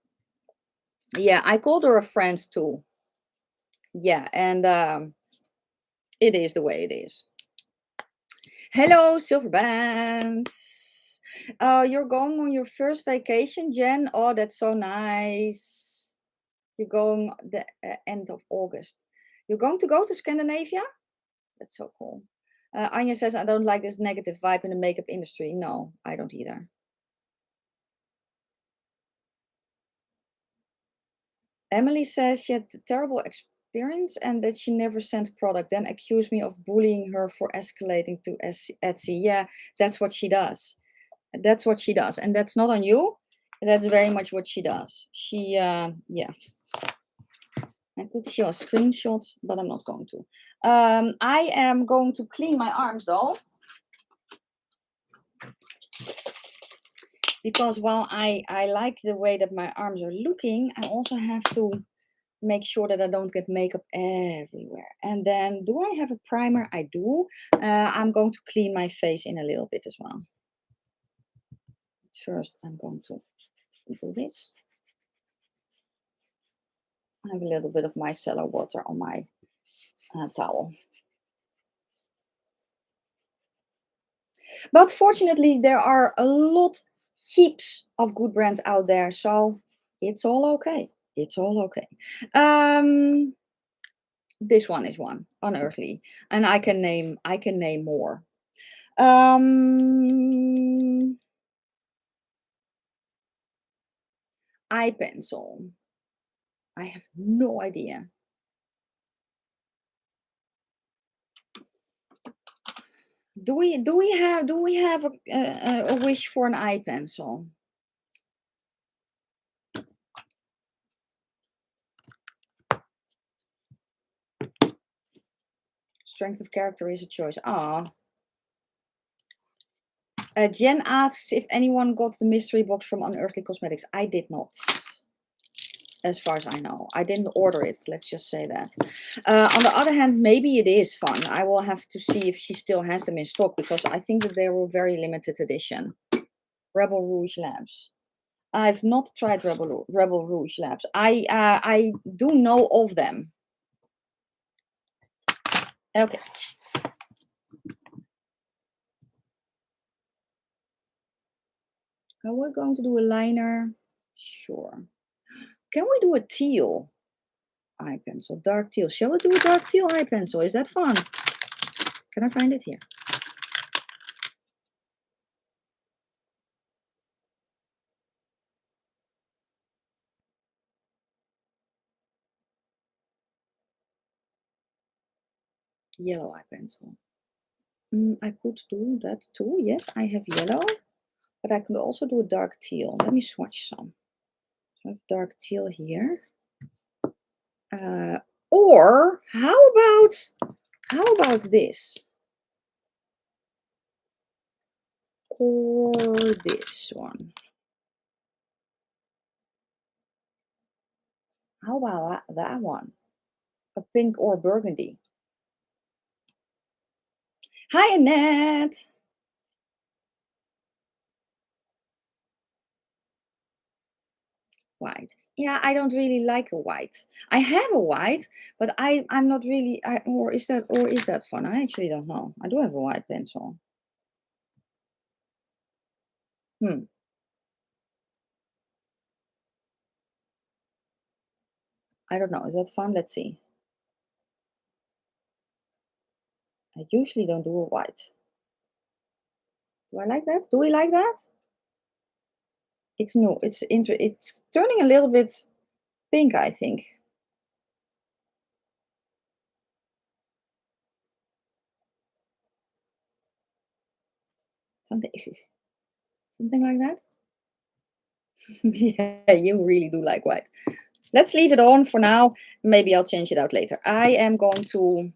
Yeah, I called her a friend too. Yeah, and It is the way it is. Hello, Silver Bands. You're going on your first vacation, Jen? Oh, that's so nice. You're going the end of August. You're going to go to Scandinavia? That's so cool. Anya says, I don't like this negative vibe in the makeup industry. No, I don't either. Emily says she had a terrible experience and that she never sent product, then accused me of bullying her for escalating to Etsy. Yeah, that's what she does. That's what she does. And that's not on you. That's very much what she does. She, yeah. I could show screenshots, but I'm not going to. I am going to clean my arms though. Because while I like the way that my arms are looking, I also have to make sure that I don't get makeup everywhere. And then, do I have a primer? I do. I'm going to clean my face in a little bit as well. First, I'm going to do this. I have a little bit of micellar water on my towel. But fortunately, there are a lot, heaps of good brands out there. So it's all okay. It's all okay. This one is one, Unearthly. And I can name more. Eye pencil. I have no idea. Do we have a wish for an eye pencil? Strength of character is a choice. Ah. Jen asks if anyone got the mystery box from Unearthly Cosmetics. I did not. As far as I know. I didn't order it, let's just say that. On the other hand, maybe it is fun. I will have to see if she still has them in stock because I think that they were very limited edition. Rebel Rouge Labs. I've not tried Rebel Rouge Labs. I do know of them. Okay. Are we going to do a liner? Sure. Can we do a teal eye pencil? Dark teal. Shall we do a dark teal eye pencil? Is that fun? Can I find it here? Yellow eye pencil. I could do that too. Yes, I have yellow, but I could also do a dark teal. Let me swatch some. So I have dark teal here. Or how about this? Or this one. How about that one? A pink or burgundy. Hi, Annette. White. Yeah, I don't really like a white. I have a white, but I'm not really. Or is that fun? I actually don't know. I do have a white pencil. I don't know. Is that fun? Let's see. I usually don't do a white. Do I like that? Do we like that? It's no. It's turning a little bit pink, I think. Something, something like that. Yeah, you really do like white. Let's leave it on for now. Maybe I'll change it out later. I am going to.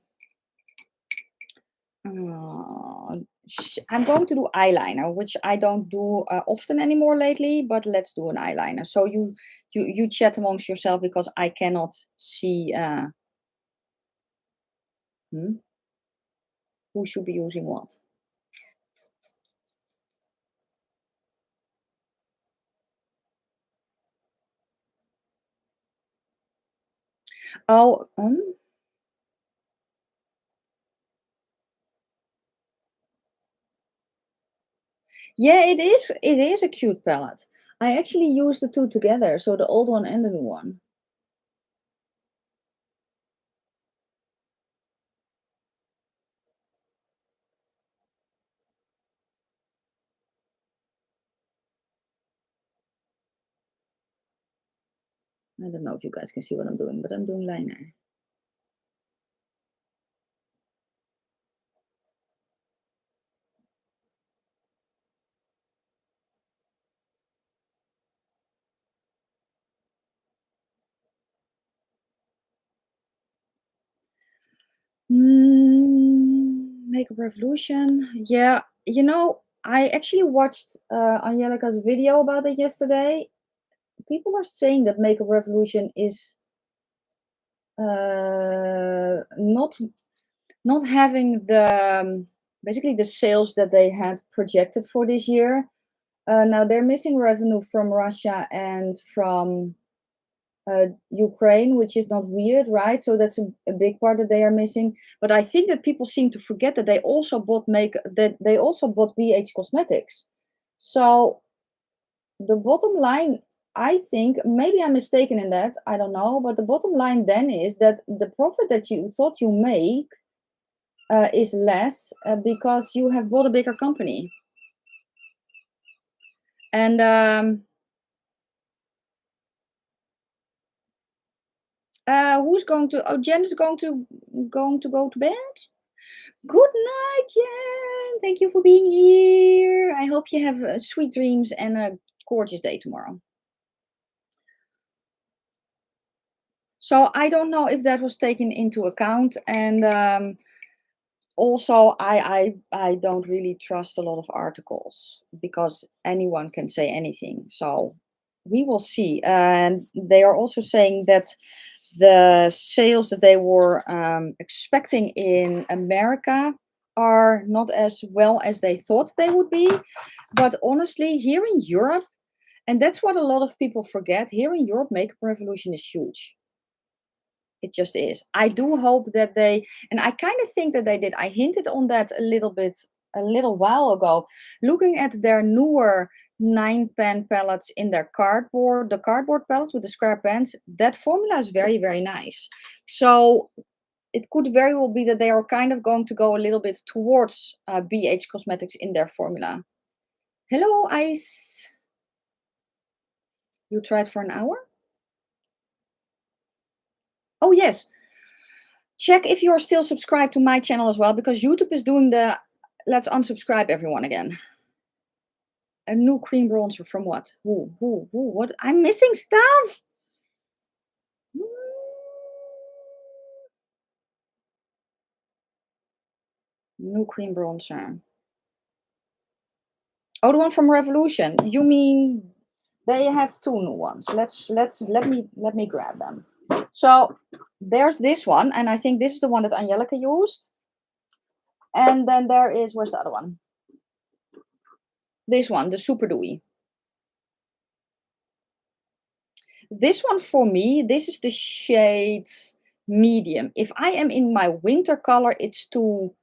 I'm going to do eyeliner, which I don't do often anymore lately. But let's do an eyeliner. So you chat amongst yourself because I cannot see who should be using what. Oh, Yeah, it is a cute palette. I actually use the two together, so the old one and the new one. I don't know if you guys can see what I'm doing, but I'm doing liner. Makeup Revolution. Yeah, I actually watched Angelica's video about it yesterday. People are saying that Makeup Revolution is not having basically the sales that they had projected for this year. Now they're missing revenue from Russia and from Ukraine, which is not weird, right? So that's a big part that they are missing. But I think that people seem to forget that they also bought BH Cosmetics. So the bottom line, I think, maybe I'm mistaken in that, I don't know, but the bottom line then is that the profit that you thought you make is less because you have bought a bigger company. And who's going to? Oh, Jen is going to go to bed. Good night, Jen. Thank you for being here. I hope you have sweet dreams and a gorgeous day tomorrow. So I don't know if that was taken into account, and also I don't really trust a lot of articles because anyone can say anything. So we will see. And they are also saying that the sales that they were expecting in America are not as well as they thought they would be. But honestly, here in Europe, and that's what a lot of people forget, here in Europe, Makeup Revolution is huge. It just is. I do hope that and I kind of think that they did. I hinted on that a little bit a little while ago. Looking at their newer 9 pan palettes in their the cardboard palettes with the square pans, that formula is very, very nice. So it could very well be that they are kind of going to go a little bit towards BH Cosmetics in their formula. Hello, Ice. You tried for an hour? Oh, yes. Check if you're still subscribed to my channel as well, because YouTube is doing the let's unsubscribe everyone again. A new cream bronzer from what? What? I'm missing stuff. New cream bronzer. Oh, the one from Revolution. You mean they have two new ones? Let me grab them. So there's this one, and I think this is the one that Angelica used. And then there is, where's the other one? This one, the Super Dewy. This one for me, this is the shade medium. If I am in my winter color, it's too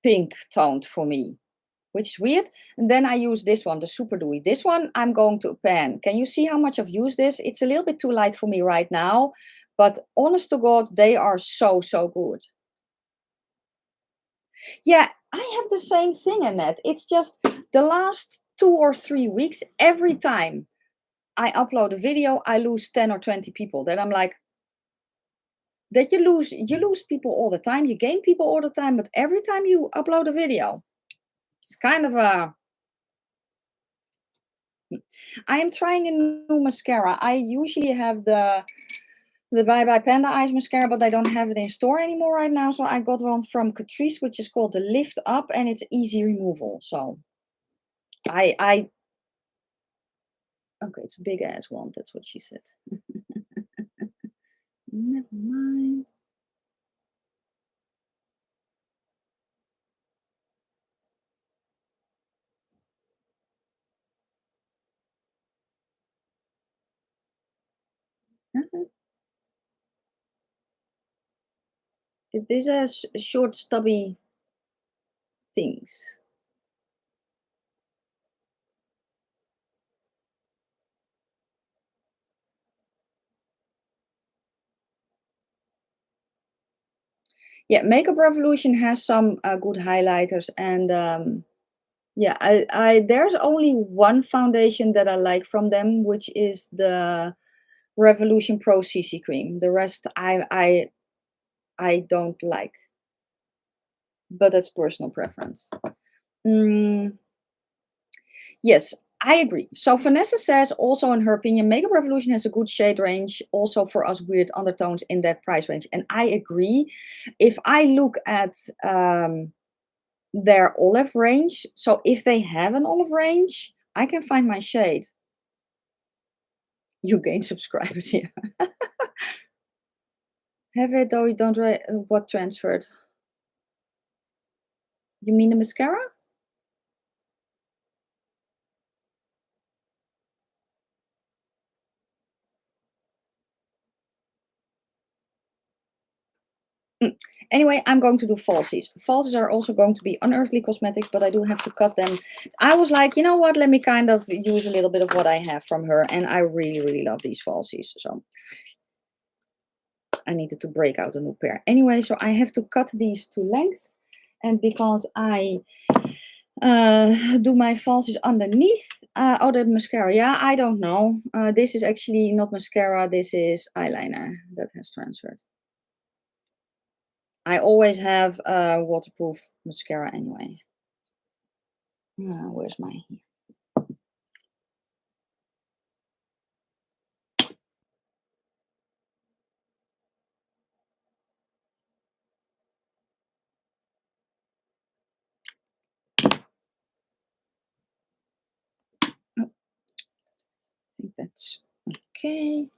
pink toned for me, which is weird. And then I use this one, the Super Dewy. This one I'm going to pan. Can you see how much I've used this? It's a little bit too light for me right now, but honest to God, they are so, so good. Yeah, I have the same thing, Annette. It's just the last 2 or 3 weeks, every time I upload a video, I lose 10 or 20 people. Then I'm like, that you lose people all the time, you gain people all the time, but every time you upload a video, it's kind of a I am trying a new mascara. I usually have the Bye Bye Panda Eyes mascara, but I don't have it in store anymore right now. So I got one from Catrice, which is called the Lift Up, and it's easy removal. So I okay, it's a big ass one. That's what she said. Never mind. Uh-huh. These are short, stubby things. Yeah, Makeup Revolution has some good highlighters, and yeah, I there's only one foundation that I like from them, which is the Revolution Pro CC cream. The rest I don't like, but that's personal preference. Mm, yes, I agree. So Vanessa says also in her opinion, Makeup Revolution has a good shade range, also for us weird undertones in that price range, and I agree. If I look at their olive range, so if they have an olive range, I can find my shade. You gain subscribers, yeah. Have it though you don't what transferred? You mean the mascara? Mm. Anyway, I'm going to do falsies. Falsies are also going to be Unearthly Cosmetics, but I do have to cut them. I was like, you know what? Let me kind of use a little bit of what I have from her, and I really, really love these falsies. So I needed to break out a new pair. Anyway, so I have to cut these to length, and because I do my falsies underneath. Oh, the mascara. Yeah, I don't know. This is actually not mascara. This is eyeliner that has transferred. I always have waterproof mascara anyway. Where's my? Oh, I think that's okay.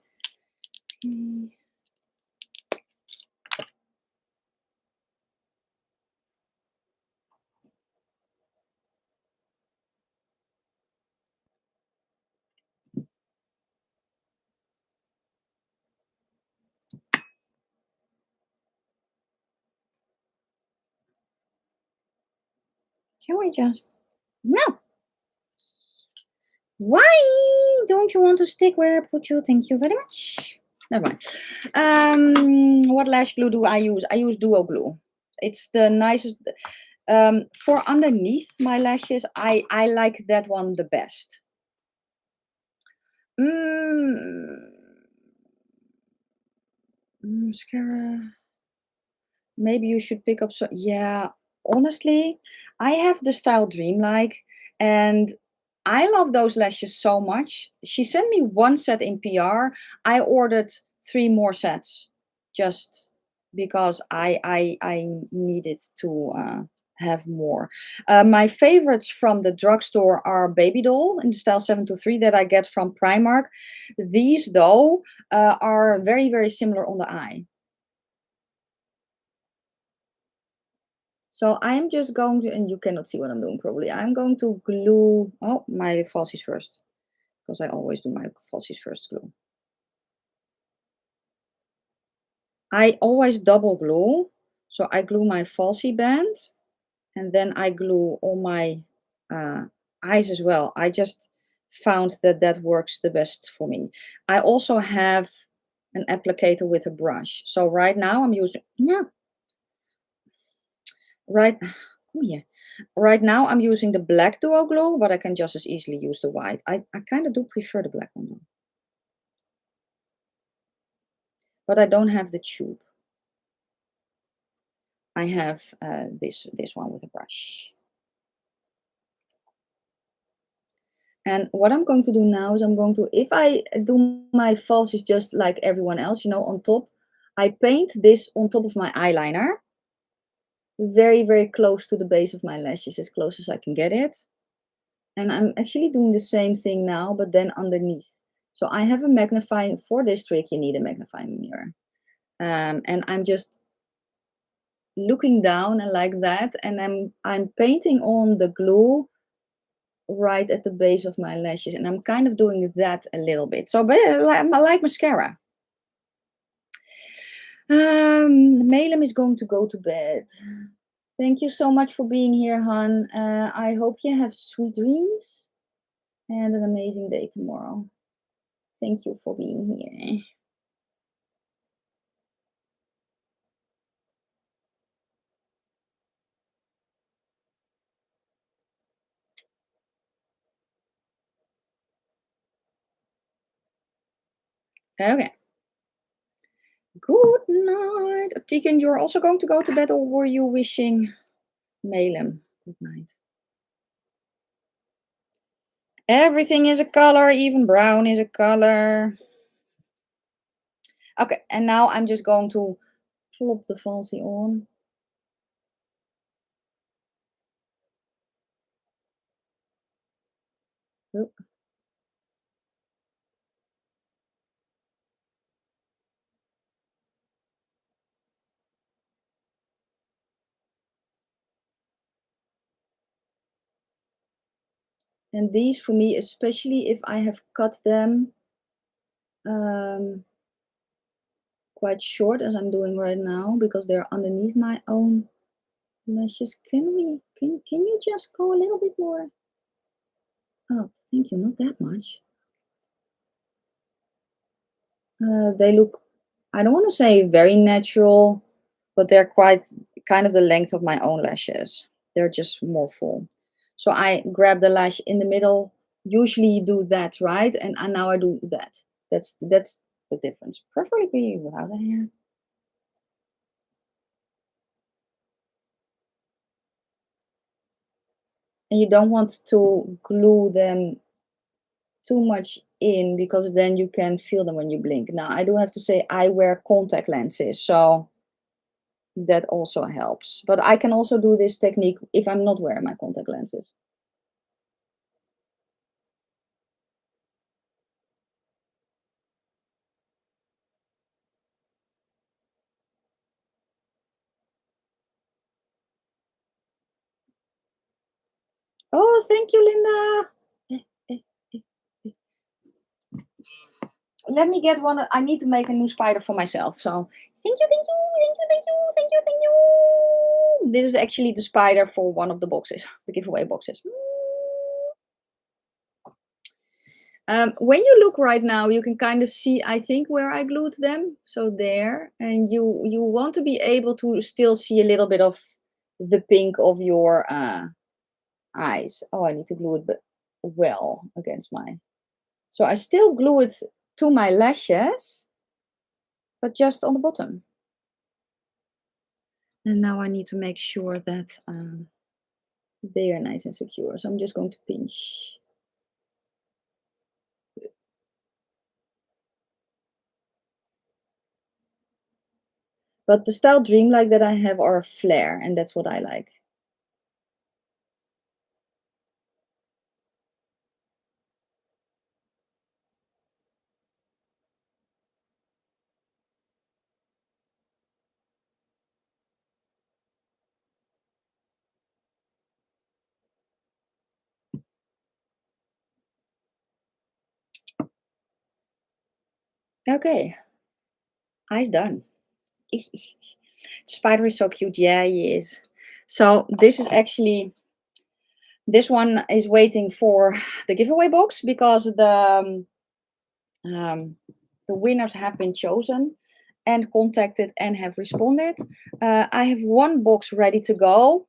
Can we just? No. Why don't you want to stick where I put you? Thank you very much. Never mind. What lash glue do I use? I use Duo Glue. It's the nicest. For underneath my lashes, I like that one the best. Mm, mascara. Maybe you should pick up some. Yeah, honestly, I have the style Dreamlike, and I love those lashes so much. She sent me one set in PR. I ordered 3 more sets just because I needed to have more. My favorites from the drugstore are Baby Doll in the style 723 that I get from Primark. These though are very very similar on the eye. So I'm just going to, and you cannot see what I'm doing probably. I'm going to glue, oh, my falsies first, because I always do my falsies first glue. I always double glue. So I glue my falsie band, and then I glue all my eyes as well. I just found that that works the best for me. I also have an applicator with a brush. So right now I'm using, no, right, oh yeah. Right now I'm using the black duo glue, but I can just as easily use the white. I kind of do prefer the black one though. But I don't have the tube. I have this one with a brush. And what I'm going to do now is I'm going to, if I do my falsies just like everyone else, you know, on top, I paint this on top of my eyeliner. Very, very close to the base of my lashes, as close as I can get it. And I'm actually doing the same thing now, but then underneath. So I have a magnifying, for this trick you need a magnifying mirror. And I'm just looking down and like that, and I'm painting on the glue right at the base of my lashes, and I'm kind of doing that a little bit. So like mascara. Malem is going to go to bed. Thank you so much for being here, hon. I hope you have sweet dreams and an amazing day tomorrow. Thank you for being here. Okay. Good night. Tiken, you're also going to go to bed, or were you wishing Malem good night? Everything is a color, even brown is a color. Okay, and now I'm just going to plop the falsie on. Oop. And these for me, especially if I have cut them quite short, as I'm doing right now, because they're underneath my own lashes. Can you just go a little bit more? Oh, thank you. Not that much. They look, I don't want to say very natural, but they're quite kind of the length of my own lashes. They're just more full. So I grab the lash in the middle. Usually you do that, right? And now I do that. That's the difference. Preferably without a hair. And you don't want to glue them too much in, because then you can feel them when you blink. Now, I do have to say I wear contact lenses, so that also helps. But I can also do this technique if I'm not wearing my contact lenses. Oh, thank you, Linda. Eh, eh, eh. Let me get one. I need to make a new spider for myself. So thank you, thank you, thank you, thank you, thank you, thank you. This is actually the spider for one of the boxes, the giveaway boxes. When you look right now, you can kind of see, I think, where I glued them. So there, and you want to be able to still see a little bit of the pink of your eyes. Oh, I need to glue it well against my. So I still glue it to my lashes, but just on the bottom. And now I need to make sure that they are nice and secure. So I'm just going to pinch. But the style Dreamlike that I have are flare, and that's what I like. Okay, eyes done. Spider is so cute. Yeah, he is. So this is actually, this one is waiting for the giveaway box, because the winners have been chosen and contacted and have responded. I have one box ready to go,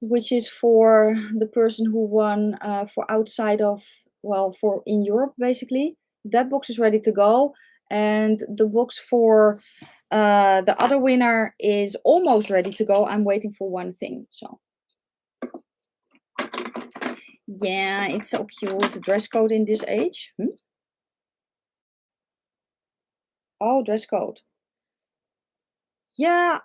which is for the person who won for outside of, well, for in Europe, basically. That box is ready to go. And the box for the other winner is almost ready to go. I'm waiting for one thing. So yeah, it's so cute. Dress code in this age. Oh, dress code. Yeah,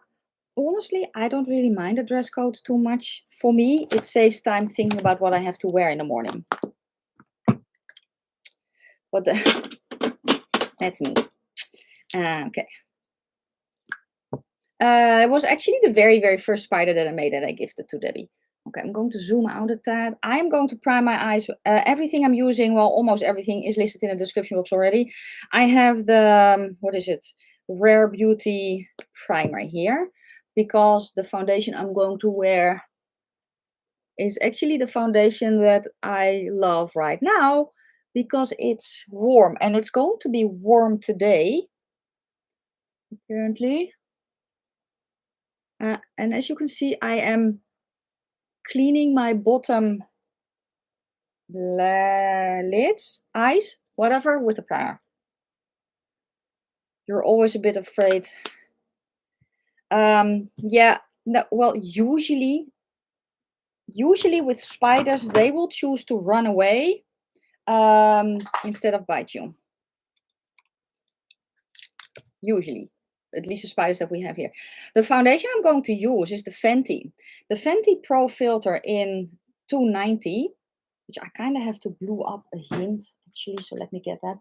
honestly, I don't really mind the dress code too much. For me, it saves time thinking about what I have to wear in the morning. But that's me. Okay. It was actually the very, very first spider that I made that I gifted to Debbie. Okay, I'm going to zoom out a tad. I'm going to prime my eyes. Everything I'm using, well, almost everything is listed in the description box already. I have the, what is it? Rare Beauty primer here, because the foundation I'm going to wear is actually the foundation that I love right now, because it's warm, and it's going to be warm today, apparently. And as you can see, I am cleaning my bottom lids, eyes, whatever, with the primer. You're always a bit afraid. Yeah, no, well, usually with spiders, they will choose to run away instead of bite you. Usually, at least the spiders that we have here. The foundation I'm going to use is the Fenty. The Fenty Pro Filter in 290, which I kind of have to glue up a hint, actually, so let me get that.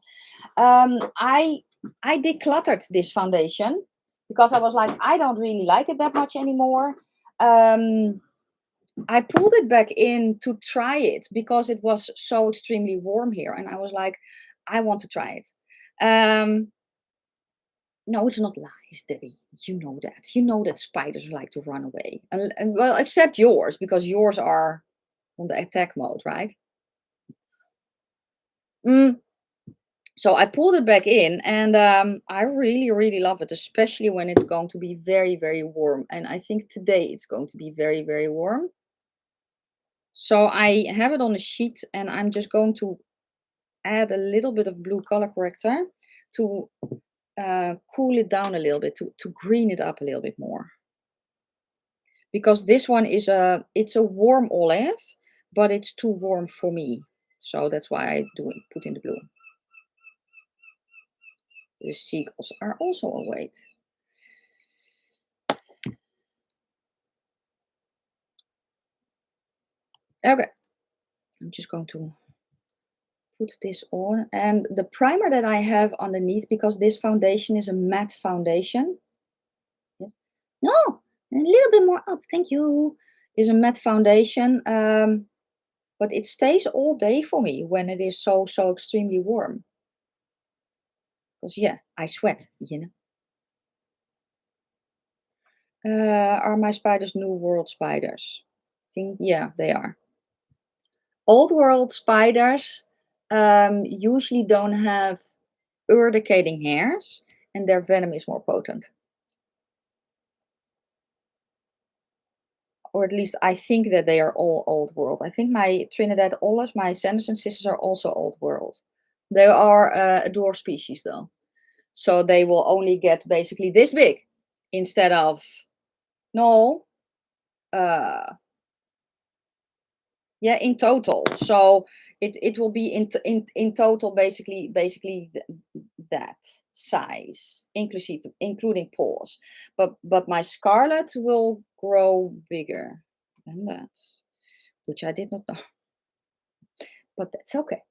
I decluttered this foundation because I was like, I don't really like it that much anymore. I pulled it back in to try it because it was so extremely warm here. And I was like, I want to try it. No, it's not lies, Debbie. You know that. You know that spiders like to run away. And well, except yours, because yours are on the attack mode, right? So I pulled it back in, and I really, really love it, especially when it's going to be very, very warm. And I think today it's going to be very, very warm. So I have it on a sheet, and I'm just going to add a little bit of blue color corrector to cool it down a little bit, to green it up a little bit more. Because this one is it's a warm olive, but it's too warm for me. So that's why I put in the blue. The seagulls are also awake. Okay, I'm just going to put this on. And the primer that I have underneath, because this foundation is a matte foundation. Yes. No, a little bit more up, thank you. Is a matte foundation, but it stays all day for me when it is so extremely warm. Because yeah, I sweat, you know. Are my spiders New World spiders? Yeah, they are. Old World spiders usually don't have urticating hairs, and their venom is more potent. Or at least I think that they are all Old World. I think my Trinidad olives, my Sanderson sisters, are also Old World. They are a dwarf species though. So they will only get basically this big instead of, no, yeah, in total. So it will be in total basically that size, including paws. But my scarlet will grow bigger than that, which I did not know. But that's okay.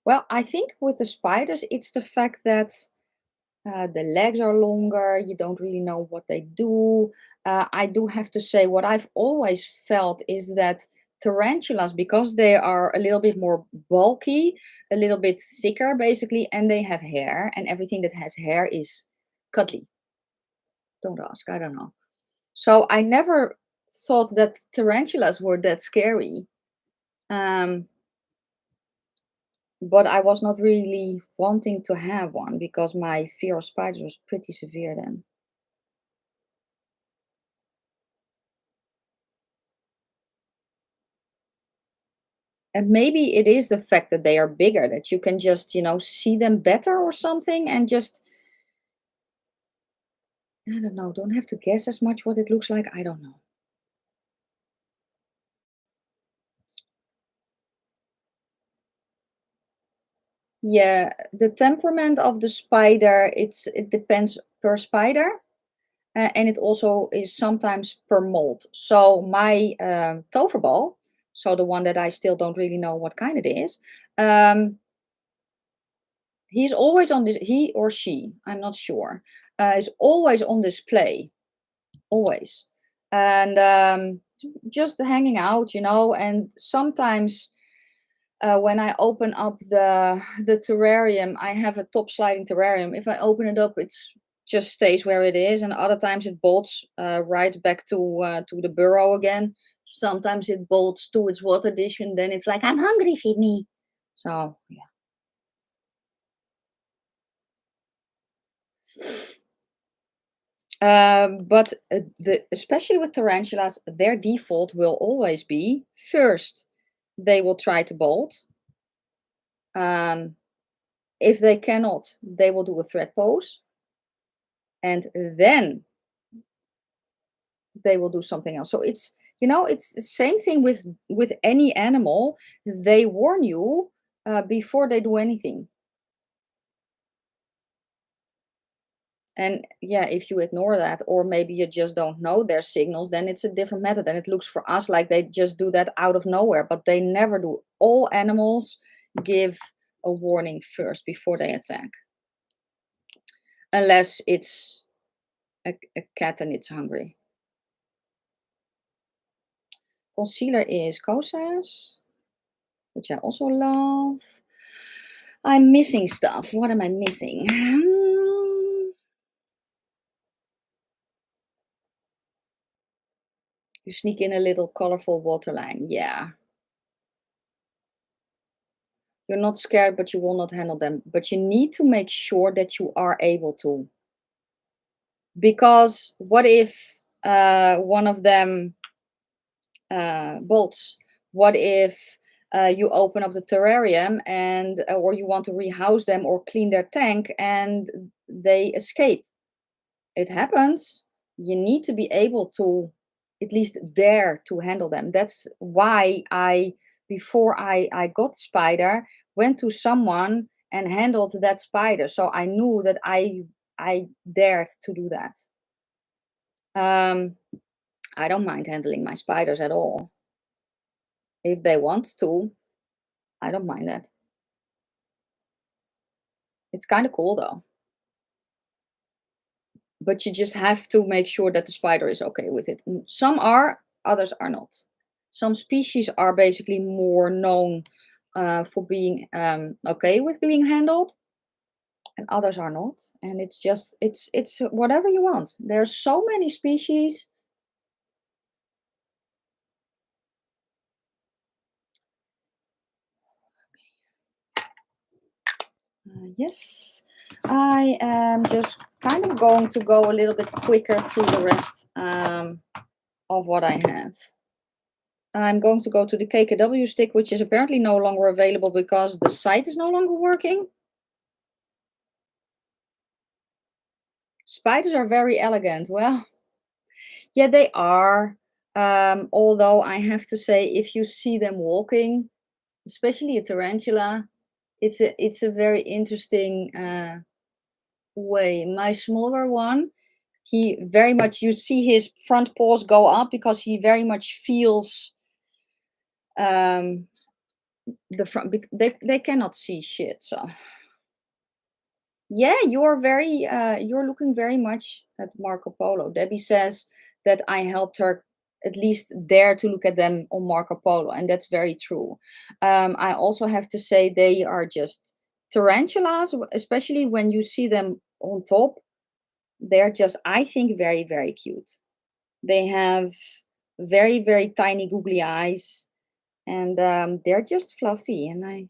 Well, I think with the spiders, it's the fact that the legs are longer. You don't really know what they do. I do have to say, what I've always felt is that tarantulas, because they are a little bit more bulky, a little bit thicker, basically, and they have hair, and everything that has hair is cuddly. Don't ask, I don't know. So I never thought that tarantulas were that scary. But I was not really wanting to have one because my fear of spiders was pretty severe then. And maybe it is the fact that they are bigger, that you can just, see them better or something, and just, I don't know, don't have to guess as much what it looks like. I don't know. Yeah, the temperament of the spider, it depends per spider. And it also is sometimes per mold. So my toverball, so the one that I still don't really know what kind it is, he's always on this, he or she, I'm not sure, is always on display, always. And just hanging out, and sometimes when I open up the terrarium, I have a top sliding terrarium. If I open it up, it just stays where it is, and other times it bolts right back to the burrow again. Sometimes it bolts to its water dish, and then it's like, I'm hungry, feed me. So yeah. But especially with tarantulas, their default will always be first they will try to bolt. If they cannot, they will do a thread pose. And then they will do something else. So it's, you know, it's the same thing with any animal. They warn you before they do anything. And yeah, if you ignore that, or maybe you just don't know their signals, then it's a different method. And it looks for us like they just do that out of nowhere, but they never do. All animals give a warning first before they attack. Unless it's a cat and it's hungry. Concealer is Kosas, which I also love. I'm missing stuff. What am I missing? You sneak in a little colorful waterline. Yeah. You're not scared, but you will not handle them. But you need to make sure that you are able to. Because what if one of them bolts? What if you open up the terrarium and or you want to rehouse them or clean their tank and they escape? It happens. You need to be able to at least dare to handle them. That's why before I got spider, went to someone and handled that spider. So I knew that I dared to do that. I don't mind handling my spiders at all. If they want to, I don't mind that. It's kind of cool though. But you just have to make sure that the spider is okay with it. Some are, others are not. Some species are basically more known for being okay with being handled, and others are not. And it's just it's whatever you want. There's so many species. Yes, I am just kind of going to go a little bit quicker through the rest of what I have. I'm going to go to the KKW stick, which is apparently no longer available because the site is no longer working. Spiders are very elegant. Well, yeah, they are. Although I have to say, if you see them walking, especially a tarantula, it's a very interesting way. My smaller one, he very much, you see his front paws go up because he very much feels the front. They cannot see shit, so. Yeah, you're looking very much at Marco Polo. Debbie says that I helped her at least dare to look at them on Marco Polo, and that's very true. I also have to say they are just tarantulas, especially when you see them on top. They're just, I think, very, very cute. They have very, very tiny googly eyes, and they're just fluffy. And I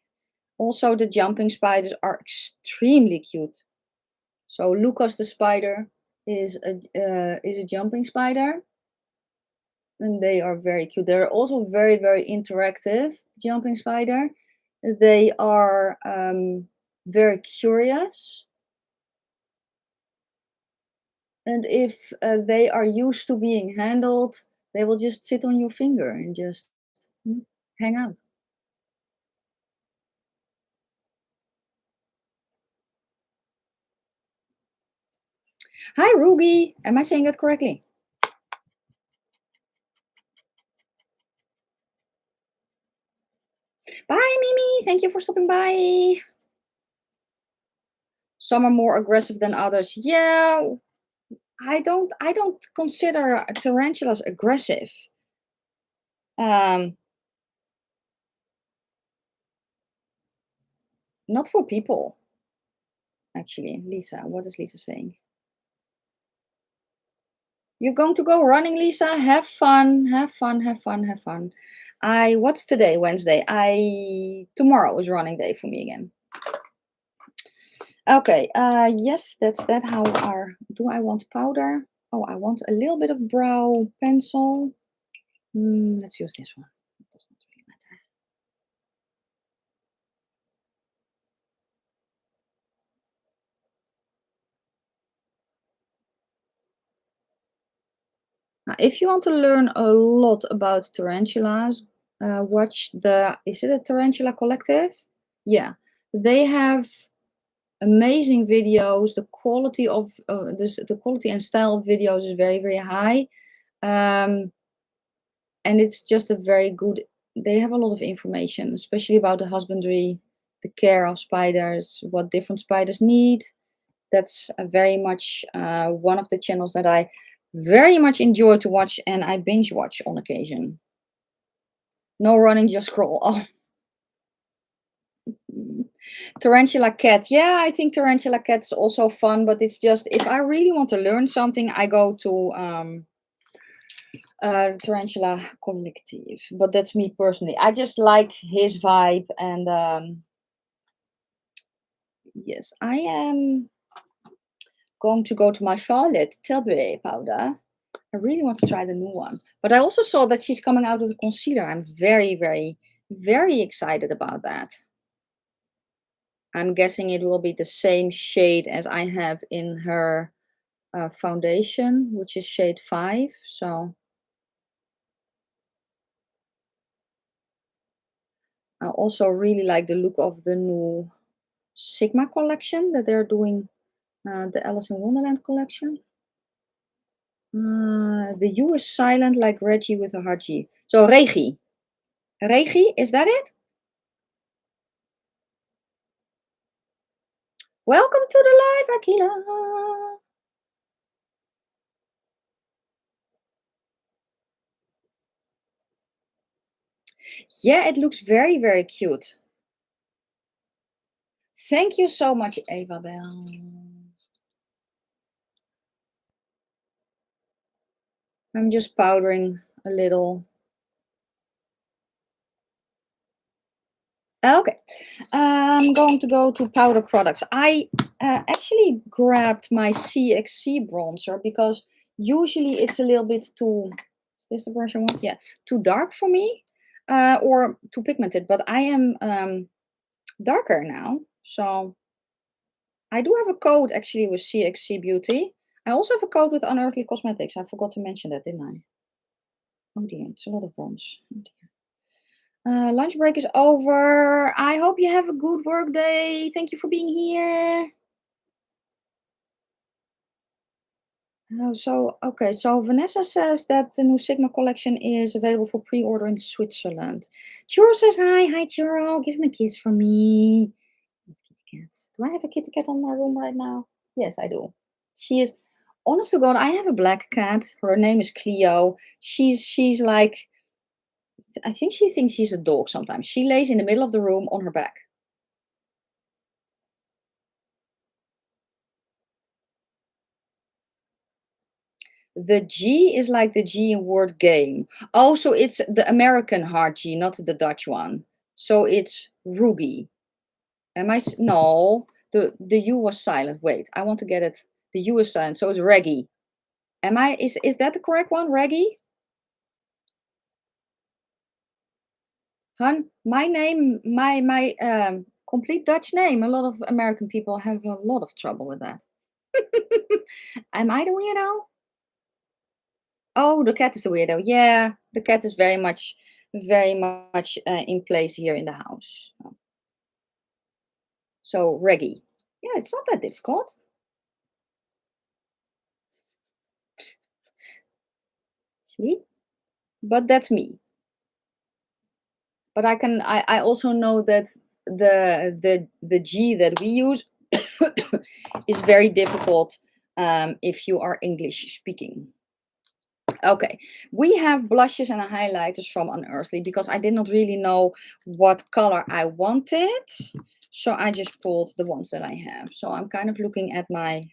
also the jumping spiders are extremely cute. So Lucas the spider is a jumping spider, and they are very cute. They're also very, very interactive jumping spider. They are very curious, and if they are used to being handled, they will just sit on your finger and just hang out. Hi, Ruby. Am I saying that correctly? Bye, Mimi. Thank you for stopping by. Some are more aggressive than others. Yeah, I don't consider tarantulas aggressive. Um, Not for people, actually. Lisa, what is Lisa saying? You're going to go running, Lisa? Have fun, have fun, have fun, have fun. What's today? Wednesday. Tomorrow is running day for me again. Okay, yes, that's that. Do I want powder? Oh, I want a little bit of brow pencil. Let's use this one. It does not really matter. If you want to learn a lot about tarantulas, watch is it a Tarantula Collective? Yeah, they have amazing videos. The quality of the quality and style of videos is very, very high. And it's just a very good, they have a lot of information, especially about the husbandry, the care of spiders, what different spiders need. That's very much one of the channels that I very much enjoy to watch, and I binge watch on occasion. No running, just crawl. Oh. Tarantula cat. Yeah, I think tarantula cat is also fun, but it's just, if I really want to learn something, I go to Tarantula Collective. But that's me personally. I just like his vibe, and yes, I am going to go to my Charlotte Tilbury powder. I really want to try the new one. But I also saw that she's coming out with a concealer. I'm very, very, very excited about that. I'm guessing it will be the same shade as I have in her foundation, which is shade 5. So I also really like the look of the new Sigma collection that they're doing, the Alice in Wonderland collection. The U is silent like Reggie with a hard G. So Regi. Regi, is that it? Welcome to the live, Akila. Yeah, it looks very, very cute. Thank you so much, Eva Bell. I'm just powdering a little. Okay, I'm going to go to powder products. I actually grabbed my CXC bronzer because usually it's a little bit too, is this the brush I want? Yeah, too dark for me or too pigmented, but I am darker now. So I do have a code actually with CXC Beauty. I also have a code with Unearthly Cosmetics. I forgot to mention that, didn't I? Oh dear, it's a lot of bronze. Oh dear. Lunch break is over. I hope you have a good work day. Thank you for being here. Okay, so Vanessa says that the new Sigma collection is available for pre-order in Switzerland. Churro says hi. Hi, Churro. Give him a kiss for me. Kitty cats. Do I have a kitty cat on my room right now? Yes, I do. She is, honest to God, I have a black cat. Her name is Cleo. She's like, I think she thinks she's a dog sometimes. She lays in the middle of the room on her back. The G is like the G in word game. Oh, so it's the American hard G, not the Dutch one. So it's Rugi. No, the U was silent. Wait, I want to get it. The U is silent, so it's Reggie. Is that the correct one, Reggie? Hun, my name, my complete Dutch name. A lot of American people have a lot of trouble with that. Am I the weirdo? Oh, the cat is the weirdo. Yeah, the cat is very much in place here in the house. So Reggie. Yeah, it's not that difficult. See? But that's me. But I also know that the G that we use is very difficult if you are English speaking. Okay, we have blushes and highlighters from Unearthly because I did not really know what color I wanted. So I just pulled the ones that I have. So I'm kind of looking at my,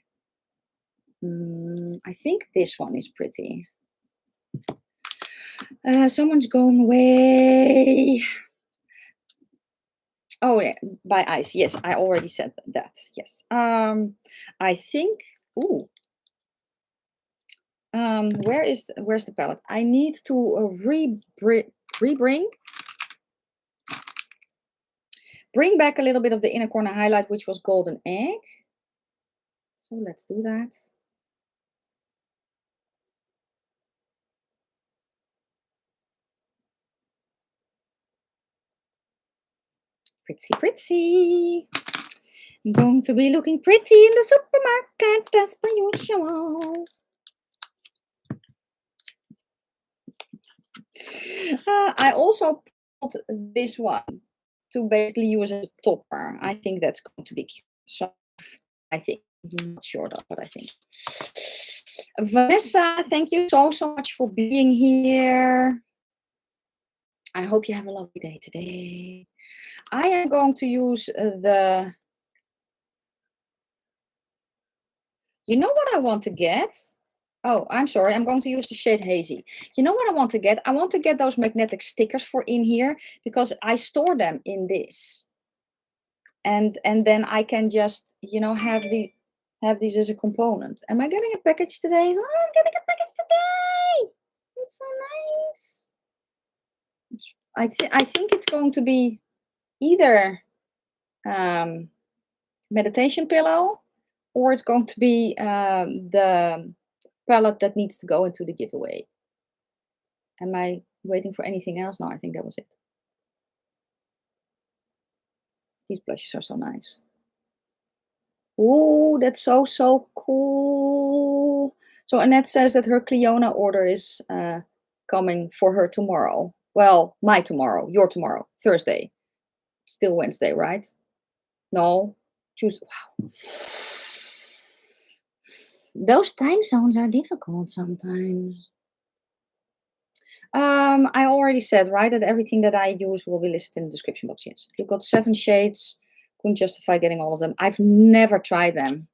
I think this one is pretty. Someone's going away. Oh, yeah, by ice. Yes, I already said that. Yes. I think, ooh. Where's the palette? I need to bring back a little bit of the inner corner highlight, which was golden egg. So let's do that. Pretty, pretty. I'm going to be looking pretty in the supermarket as per usual. I also put this one to basically use as a topper. I think that's going to be cute. So I think, I'm not sure though, but I think. Vanessa, thank you so much for being here. I hope you have a lovely day today. I am going to use the... You know what I want to get? Oh, I'm sorry. I'm going to use the shade Hazy. You know what I want to get? I want to get those magnetic stickers for in here because I store them in this. And then I can just, you know, have these as a component. Am I getting a package today? Oh, I'm getting a package today. It's so nice. I think it's going to be either meditation pillow or it's going to be the palette that needs to go into the giveaway. Am I waiting for anything else? No, I think that was it. These blushes are so nice. Oh, that's so cool. So Annette says that her Cliona order is coming for her tomorrow. Well, my tomorrow, your tomorrow, Thursday. Still Wednesday, right? No, Tuesday. Wow. Those time zones are difficult sometimes. I already said, right, that everything that I use will be listed in the description box. Yes, you've got 7 shades. Couldn't justify getting all of them. I've never tried them,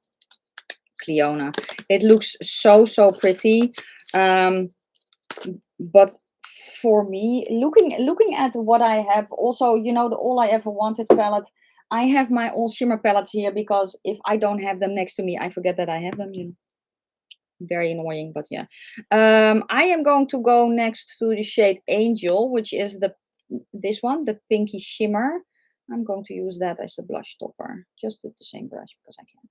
Cliona. It looks so pretty. But for me, looking at what I have, also, you know, the All I Ever Wanted palette. I have my all shimmer palettes here because if I don't have them next to me, I forget that I have them. You know, very annoying, but yeah. I am going to go next to the shade Angel, which is this one, the pinky shimmer. I'm going to use that as a blush topper, just with the same brush because I can.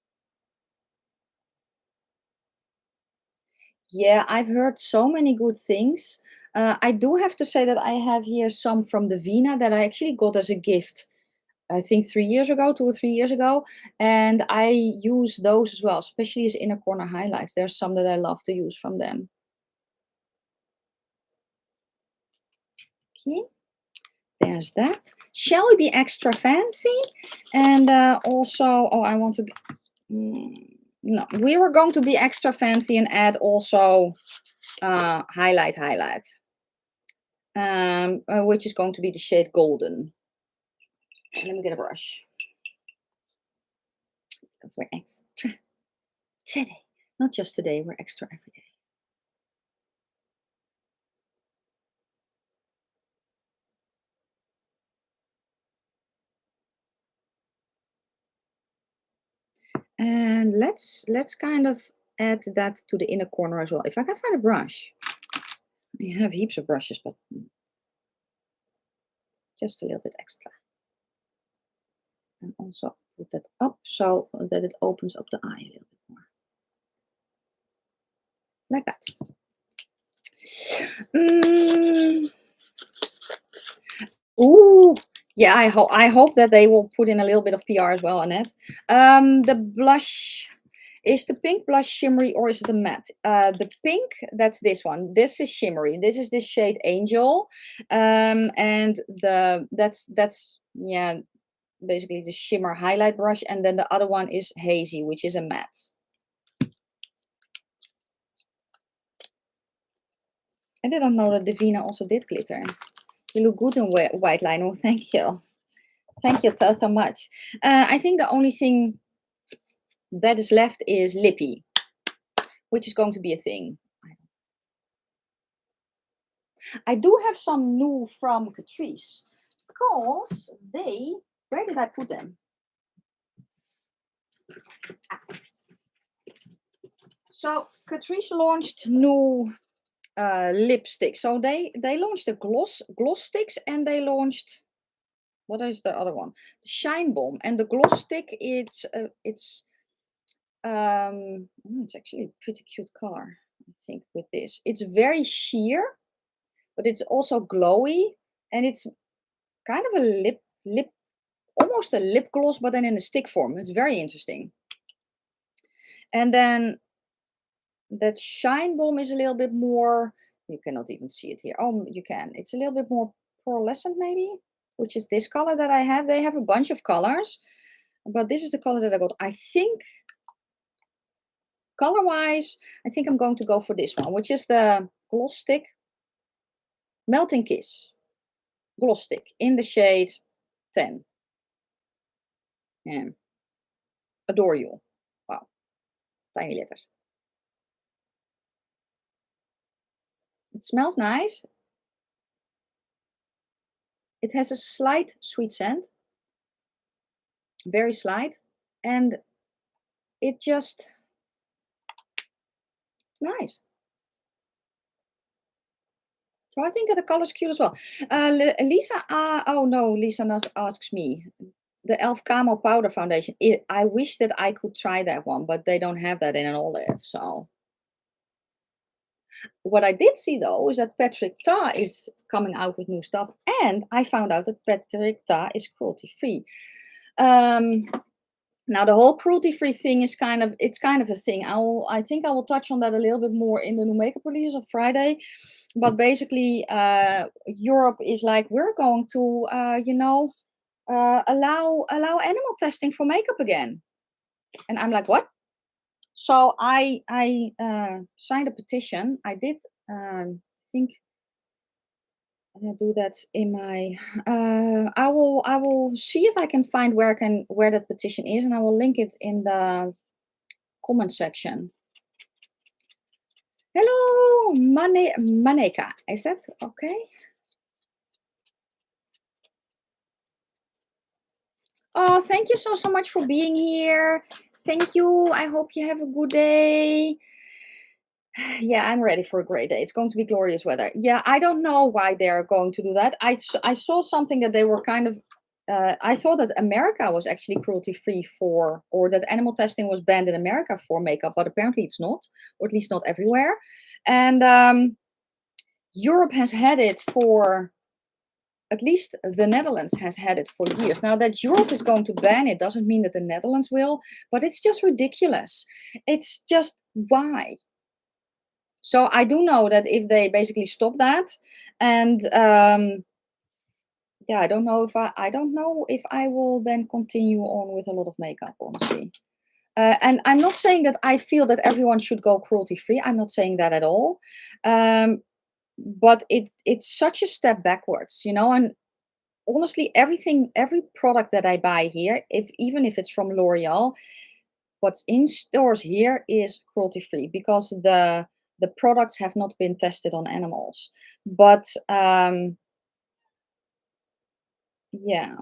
Yeah, I've heard so many good things. I do have to say that I have here some from the Vina that I actually got as a gift, I think 3 years ago, 2 or 3 years ago. And I use those as well, especially as inner corner highlights. There's some that I love to use from them. Okay, there's that. Shall we be extra fancy? And also, oh, I want to... no, we were going to be extra fancy and add also highlight, which is going to be the shade Golden. Let me get a brush. Because we're extra today. Not just today, we're extra every day. And let's kind of add that to the inner corner as well. If I can find a brush. I have heaps of brushes, but just a little bit extra. And also put that up so that it opens up the eye a little bit more. Like that. Ooh, yeah, I hope that they will put in a little bit of PR as well, Annette. The blush, is the pink blush shimmery or is it a matte? The pink, that's this one. This is shimmery. This is the shade Angel. And that's yeah, basically the shimmer highlight brush. And then the other one is Hazy, which is a matte. I didn't know that Davina also did glitter. You look good in white line. Oh, thank you. Thank you so much. I think the only thing that is left is Lippy, which is going to be a thing. I do have some new from Catrice because where did I put them? So Catrice launched new lipstick. So they launched the gloss sticks and they launched, what is the other one? The Shine Bomb. And the gloss stick, it's actually a pretty cute color, I think, with this. It's very sheer, but it's also glowy, and it's kind of a lip almost a lip gloss, but then in a stick form. It's very interesting. And then that shine balm is a little bit more, you cannot even see it here. Oh, you can. It's a little bit more pearlescent maybe, which is this color that I have. They have a bunch of colors, but this is the color that I got. I think color-wise, I think I'm going to go for this one, which is the gloss stick Melting Kiss gloss stick in the shade 10. And adore you. Wow, tiny letters. It smells nice. It has a slight sweet scent, very slight, and it just nice. So I think that the color is cute as well. Lisa, oh no, Lisa asks me. The Elf Camo Powder Foundation. I wish that I could try that one, but they don't have that in an olive. So what I did see though is that Patrick Ta is coming out with new stuff, and I found out that Patrick Ta is cruelty free. Now the whole cruelty free thing is kind of a thing. I think I will touch on that a little bit more in the new makeup release of Friday. But basically, Europe is like, we're going to allow animal testing for makeup again, and I'm like, what? So I signed a petition. I did think I'll do that in my. I will see if I can find where that petition is, and I will link it in the comment section. Hello, Maneka. Is that okay? Oh, thank you so much for being here. Thank you. I hope you have a good day. Yeah, I'm ready for a great day. It's going to be glorious weather. Yeah, I don't know why they're going to do that. I saw something that they were kind of. I thought that America was actually cruelty free for, or that animal testing was banned in America for makeup, but apparently it's not, or at least not everywhere. And Europe has had it for. At least the Netherlands has had it for years. Now that Europe is going to ban it doesn't mean that the Netherlands will, but it's just ridiculous. It's just why? So I do know that if they basically stop that, and yeah, I don't know if I will then continue on with a lot of makeup, honestly. And I'm not saying that I feel that everyone should go cruelty free. I'm not saying that at all. But it's such a step backwards, and honestly, every product that I buy here, even if it's from L'Oreal, what's in stores here is cruelty free because the products have not been tested on animals. But yeah,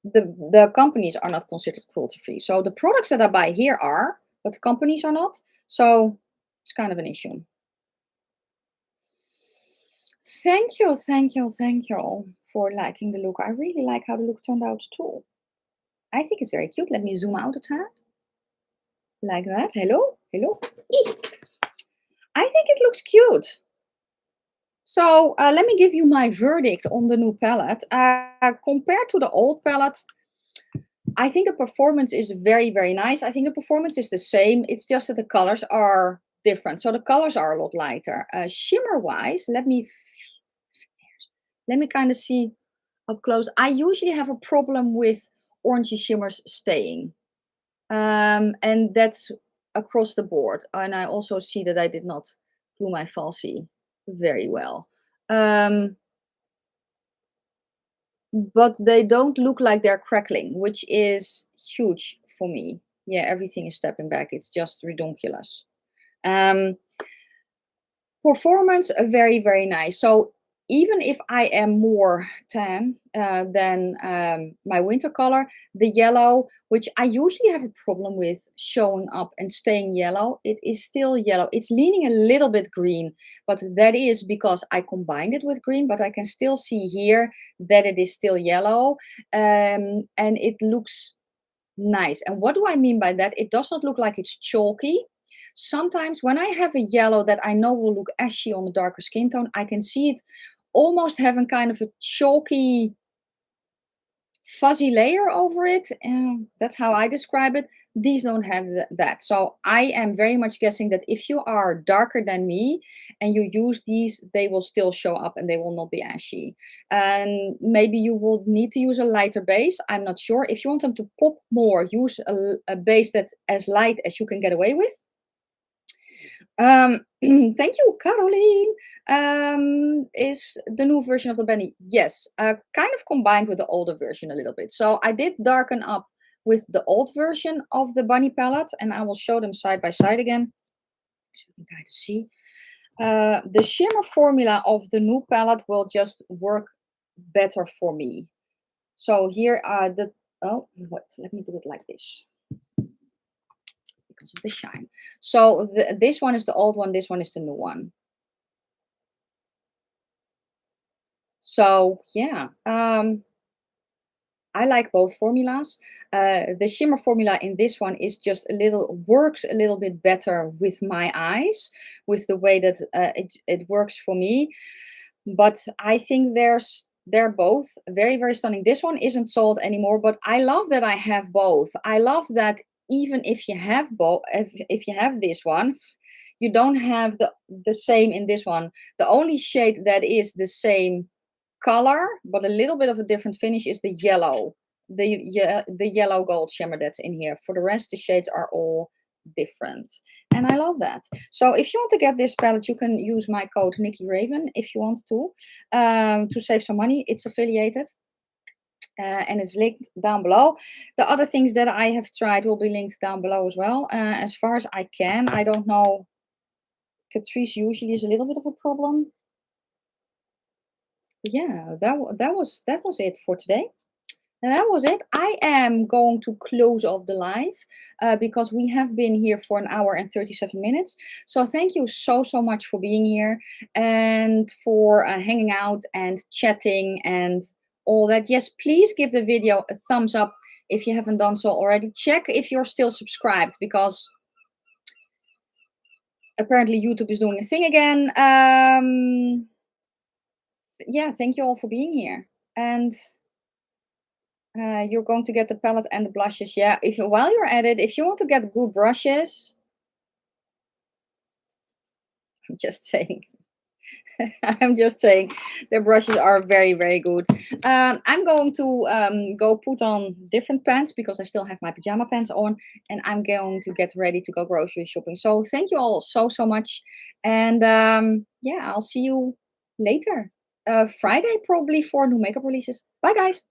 the companies are not considered cruelty free. So the products that I buy here are, but the companies are not. So it's kind of an issue. Thank you, thank you, thank you for liking the look. I really like how the look turned out too. I think it's very cute. Let me zoom out a tad. Like that. Hello, hello. Eee! I think it looks cute. So let me give you my verdict on the new palette. Compared to the old palette, I think the performance is very, very nice. I think the performance is the same. It's just that the colors are different. So the colors are a lot lighter. Shimmer-wise, let me kind of see up close. I usually have a problem with orangey shimmers staying. And that's across the board. And I also see that I did not do my falsie very well. But they don't look like they're crackling, which is huge for me. Yeah, everything is stepping back. It's just redonkulous. Performance, very, very nice. So even if I am more tan than my winter color, the yellow, which I usually have a problem with showing up and staying yellow, it is still yellow. It's leaning a little bit green, but that is because I combined it with green, but I can still see here that it is still yellow, and it looks nice. And what do I mean by that? It does not look like it's chalky. Sometimes when I have a yellow that I know will look ashy on a darker skin tone, I can see it almost having kind of a chalky fuzzy layer over it. That's how I describe it. These don't have that. So I am very much guessing that if you are darker than me and you use these, they will still show up and they will not be ashy. And maybe you will need to use a lighter base. I'm not sure. If you want them to pop more, use a base that's as light as you can get away with. Thank you, Caroline. Is the new version of the Benny? Yes, kind of combined with the older version a little bit. So I did darken up with the old version of the bunny palette, and I will show them side by side again, so you can kind of see. The shimmer formula of the new palette will just work better for me. So here are the, oh, what? Let me do it like this because of the shine. So this one is the old one, this one is the new one. So yeah, I like both formulas. The shimmer formula in this one is just works a little bit better with my eyes, with the way that it works for me. But I think they're both very, very stunning. This one isn't sold anymore, but I love that I have both. I love that even if you have both, if you have this one, you don't have the same in this one. The only shade that is the same color, but a little bit of a different finish is the yellow, the yellow gold shimmer that's in here. For the rest, the shades are all different, and I love that. So if you want to get this palette, you can use my code Nikki Raven if you want to save some money. It's affiliated. And it's linked down below. The other things that I have tried will be linked down below as well. As far as I can, I don't know. Catrice usually is a little bit of a problem. Yeah, that was it for today. And that was it. I am going to close off the live because we have been here for an hour and 37 minutes. So thank you so much for being here and for hanging out and chatting and all that. Yes, please give the video a thumbs up if you haven't done so already. Check if you're still subscribed because apparently YouTube is doing a thing again. Yeah, thank you all for being here. And you're going to get the palette and the blushes. Yeah, while you're at it, if you want to get good brushes, I'm just saying. I'm just saying the brushes are very, very good. I'm going to go put on different pants because I still have my pajama pants on, and I'm going to get ready to go grocery shopping. So thank you all so much. And yeah, I'll see you later. Friday probably for new makeup releases. Bye guys.